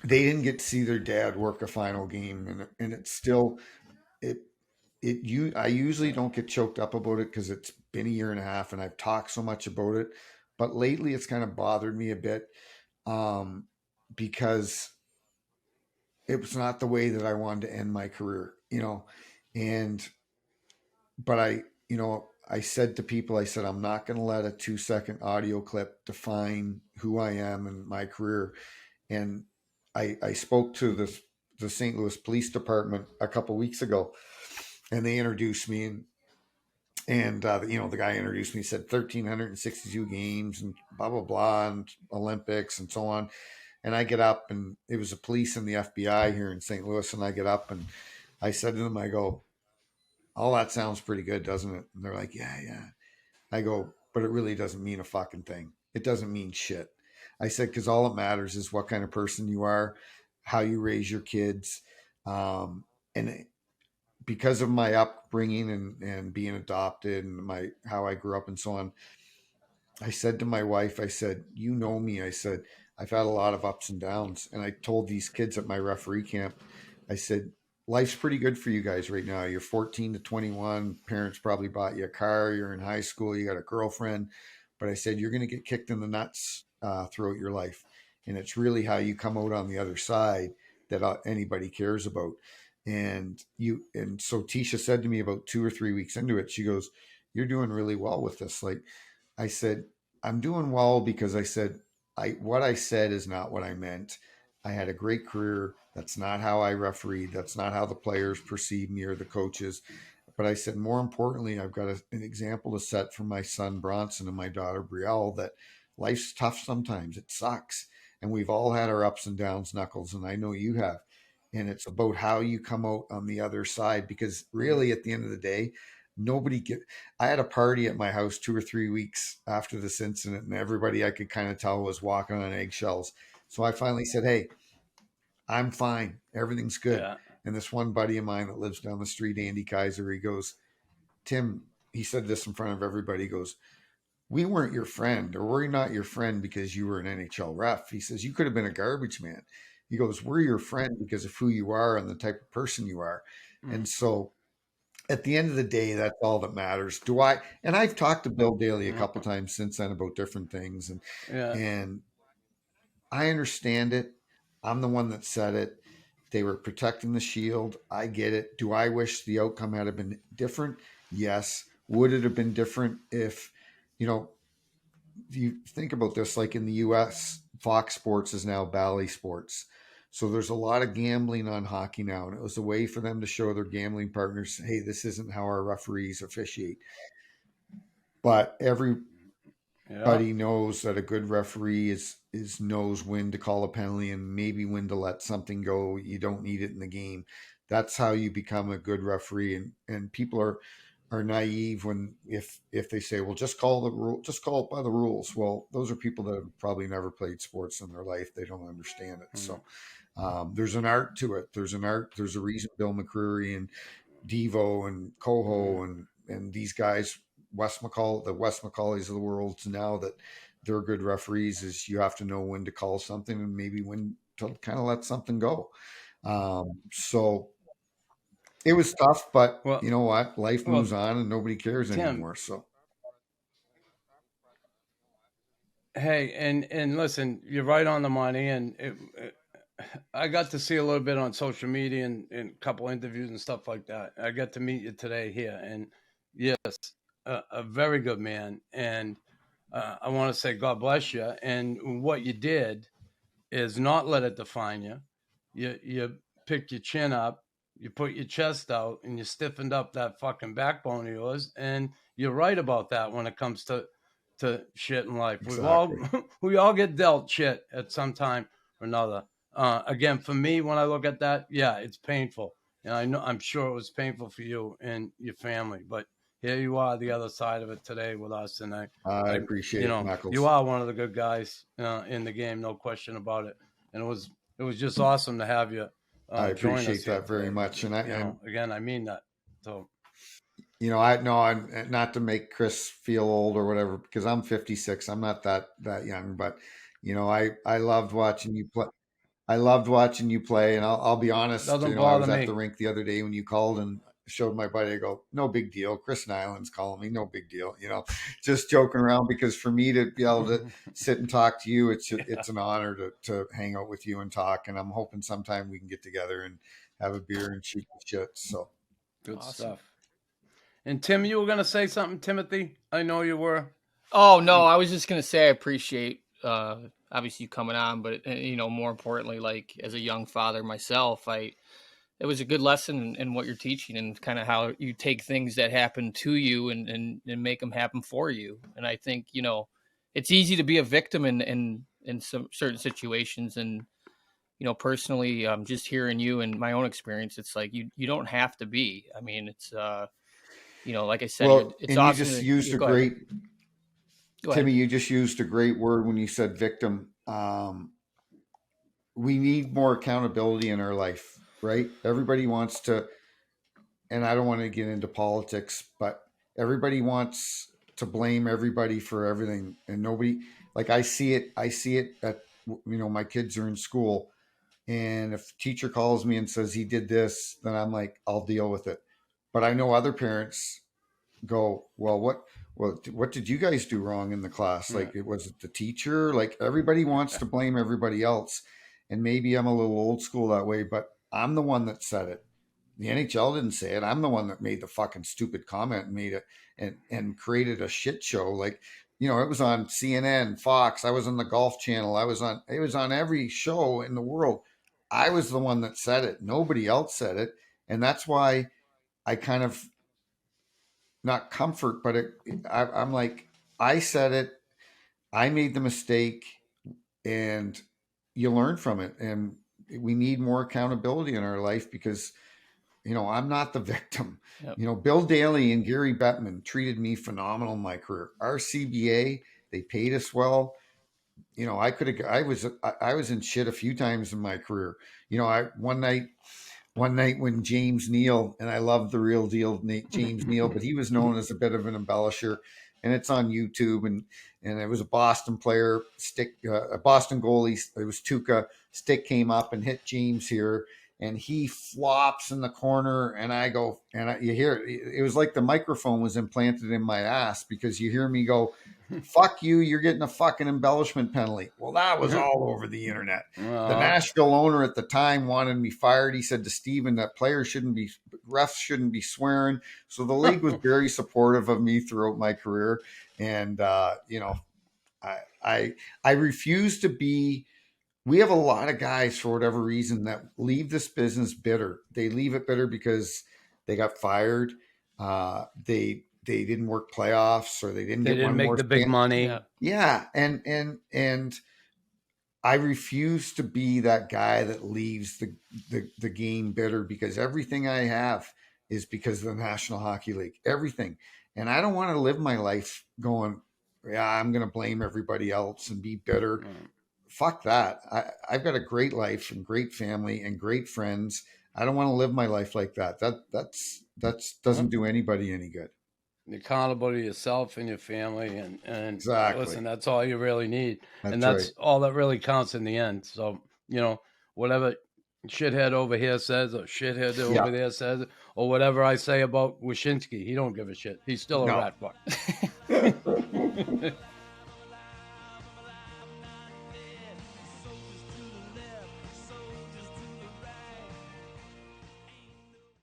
They didn't get to see their dad work a final game, and it's still I usually don't get choked up about it because it's been a year and a half and I've talked so much about it, but lately it's kind of bothered me a bit because it was not the way that I wanted to end my career, but I said to people, I said, I'm not going to let a 2-second audio clip define who I am in my career. And I spoke to the St. Louis Police Department a couple weeks ago, and they introduced me, and the guy introduced me, said 1,362 games and blah, blah, blah, and Olympics and so on. And I get up, and it was the police and the FBI here in St. Louis. And I get up and I said to them, I go, all that sounds pretty good, doesn't it? And they're like, yeah. I go, but it really doesn't mean a fucking thing. It doesn't mean shit. I said, because all that matters is what kind of person you are, how you raise your kids. And because of my upbringing and being adopted and how I grew up and so on, I said to my wife, I said, you know me. I said, I've had a lot of ups and downs. And I told these kids at my referee camp, I said, life's pretty good for you guys right now. You're 14 to 21. Parents probably bought you a car. You're in high school. You got a girlfriend. But I said, you're going to get kicked in the nuts throughout your life. And it's really how you come out on the other side that anybody cares about. And so Tisha said to me about 2 or 3 weeks into it, she goes, you're doing really well with this. Like, I said, I'm doing well because I said, what I said is not what I meant. I had a great career. That's not how I refereed. That's not how the players perceive me or the coaches. But I said, more importantly, I've got an example to set for my son Bronson and my daughter Brielle that life's tough sometimes. It sucks. And we've all had our ups and downs, Knuckles, and I know you have. And it's about how you come out on the other side, because really at the end of the day, I had a party at my house 2 or 3 weeks after this incident, and everybody I could kind of tell was walking on eggshells. So I finally said, hey, I'm fine. Everything's good. Yeah. And this one buddy of mine that lives down the street, Andy Kaiser, he goes, Tim, he said this in front of everybody. He goes, we weren't your friend, or we're not your friend because you were an NHL ref. He says, you could have been a garbage man. He goes, we're your friend because of who you are and the type of person you are. And so at the end of the day, that's all that matters. And I've talked to Bill Daly a couple times since then about different things. And I understand it. I'm the one that said it. They were protecting the shield. I get it. Do I wish the outcome had been different? Yes. Would it have been different if, you think about this, like in the US, Fox Sports is now Bally Sports. So there's a lot of gambling on hockey now. And it was a way for them to show their gambling partners, hey, this isn't how our referees officiate. But everybody knows that a good referee knows when to call a penalty and maybe when to let something go. You don't need it in the game. That's how you become a good referee. And people are naive if they say, well, just call it by the rules. Well, those are people that have probably never played sports in their life. They don't understand it. So There's an art to it. There's a reason Bill McCreary and Devo and Coho and these guys, the Wes McCaulays of the world, now that they're good referees, is you have to know when to call something and maybe when to kind of let something go. So it was tough, but you know what? Life moves on and nobody cares anymore. So. Hey, and listen, you're right on the money, and I got to see a little bit on social media and a couple interviews and stuff like that. I got to meet you today here, and yes, a very good man, and I want to say God bless you. And what you did is not let it define you. You picked your chin up, you put your chest out, and you stiffened up that fucking backbone of yours. And you're right about that when it comes to shit in life. Exactly. We all get dealt shit at some time or another. Again, for me, when I look at that, yeah, it's painful, and I'm sure it was painful for you and your family. But here you are, the other side of it today with us, and I appreciate it, Knuckles. You are one of the good guys in the game, no question about it. And it was just awesome to have you. I appreciate that very much, and again, I mean that. So. I'm not to make Chris feel old or whatever, because I'm 56. I'm not that young, but I loved watching you play. I loved watching you play, and I'll be honest. I was at the rink the other day when you called and showed my buddy. I go, no big deal. Chris Nyland's calling me, no big deal. Just joking around, because for me to be able to sit and talk to you, it's an honor to hang out with you and talk. And I'm hoping sometime we can get together and have a beer and shoot the shit. So good stuff. And Tim, you were going to say something, Timothy? I know you were. Oh, no, I was just going to say I appreciate, obviously, you coming on, but, more importantly, like, as a young father myself, it was a good lesson in what you're teaching and kind of how you take things that happen to you and make them happen for you. And I think, it's easy to be a victim in some certain situations. And, personally, just hearing you and my own experience, it's like, you don't have to be. I mean, it's, like I said, it's awesome. You just used Timmy, you just used a great word when you said victim. We need more accountability in our life, right? Everybody wants to, and I don't want to get into politics, but everybody wants to blame everybody for everything. And nobody, like I see it at, my kids are in school, and if teacher calls me and says he did this, then I'm like, I'll deal with it. But I know other parents go, well, what did you guys do wrong in the class? Yeah. Like, was it the teacher? Like, everybody wants to blame everybody else. And maybe I'm a little old school that way, but I'm the one that said it. The NHL didn't say it. I'm the one that made the fucking stupid comment and made it and created a shit show. Like, it was on CNN, Fox. I was on the Golf Channel. It was on every show in the world. I was the one that said it. Nobody else said it. And that's why I kind of, not comfort, but I'm like, I said it, I made the mistake, and you learn from it. And we need more accountability in our life, because, I'm not the victim. Yep. Bill Daly and Gary Bettman treated me phenomenal in my career. Our CBA, they paid us well. I was in shit a few times in my career. One night when James Neal, and I love the real deal James Neal, but he was known as a bit of an embellisher, and it's on YouTube. And it was a Boston player, a Boston goalie. It was Tuukka. Stick came up and hit James here, and he flops in the corner. And I go, you hear it was like the microphone was implanted in my ass, because you hear me go, fuck you, you're getting a fucking embellishment penalty. Well, that was all over the internet. The Nashville owner at the time wanted me fired. He said to Steven that refs shouldn't be swearing. So the league was very supportive of me throughout my career. And, I refuse to be. We have a lot of guys, for whatever reason, that leave this business bitter. They leave it bitter because they got fired. They didn't work playoffs, or they didn't make the big money. Yeah. And I refuse to be that guy that leaves the game bitter, because everything I have is because of the National Hockey League, everything. And I don't want to live my life going, yeah, I'm going to blame everybody else and be bitter. fuck that. I've got a great life and great family and great friends. I don't want to live my life like that. That's doesn't do anybody any good. You're accountable to yourself and your family, and Exactly. listen, that's all you really need, and That's that's all that really counts in the end. So whatever shithead over here says, or shithead over there says, or whatever I say about Wyshynski, he don't give a shit. He's still a No. rat fuck.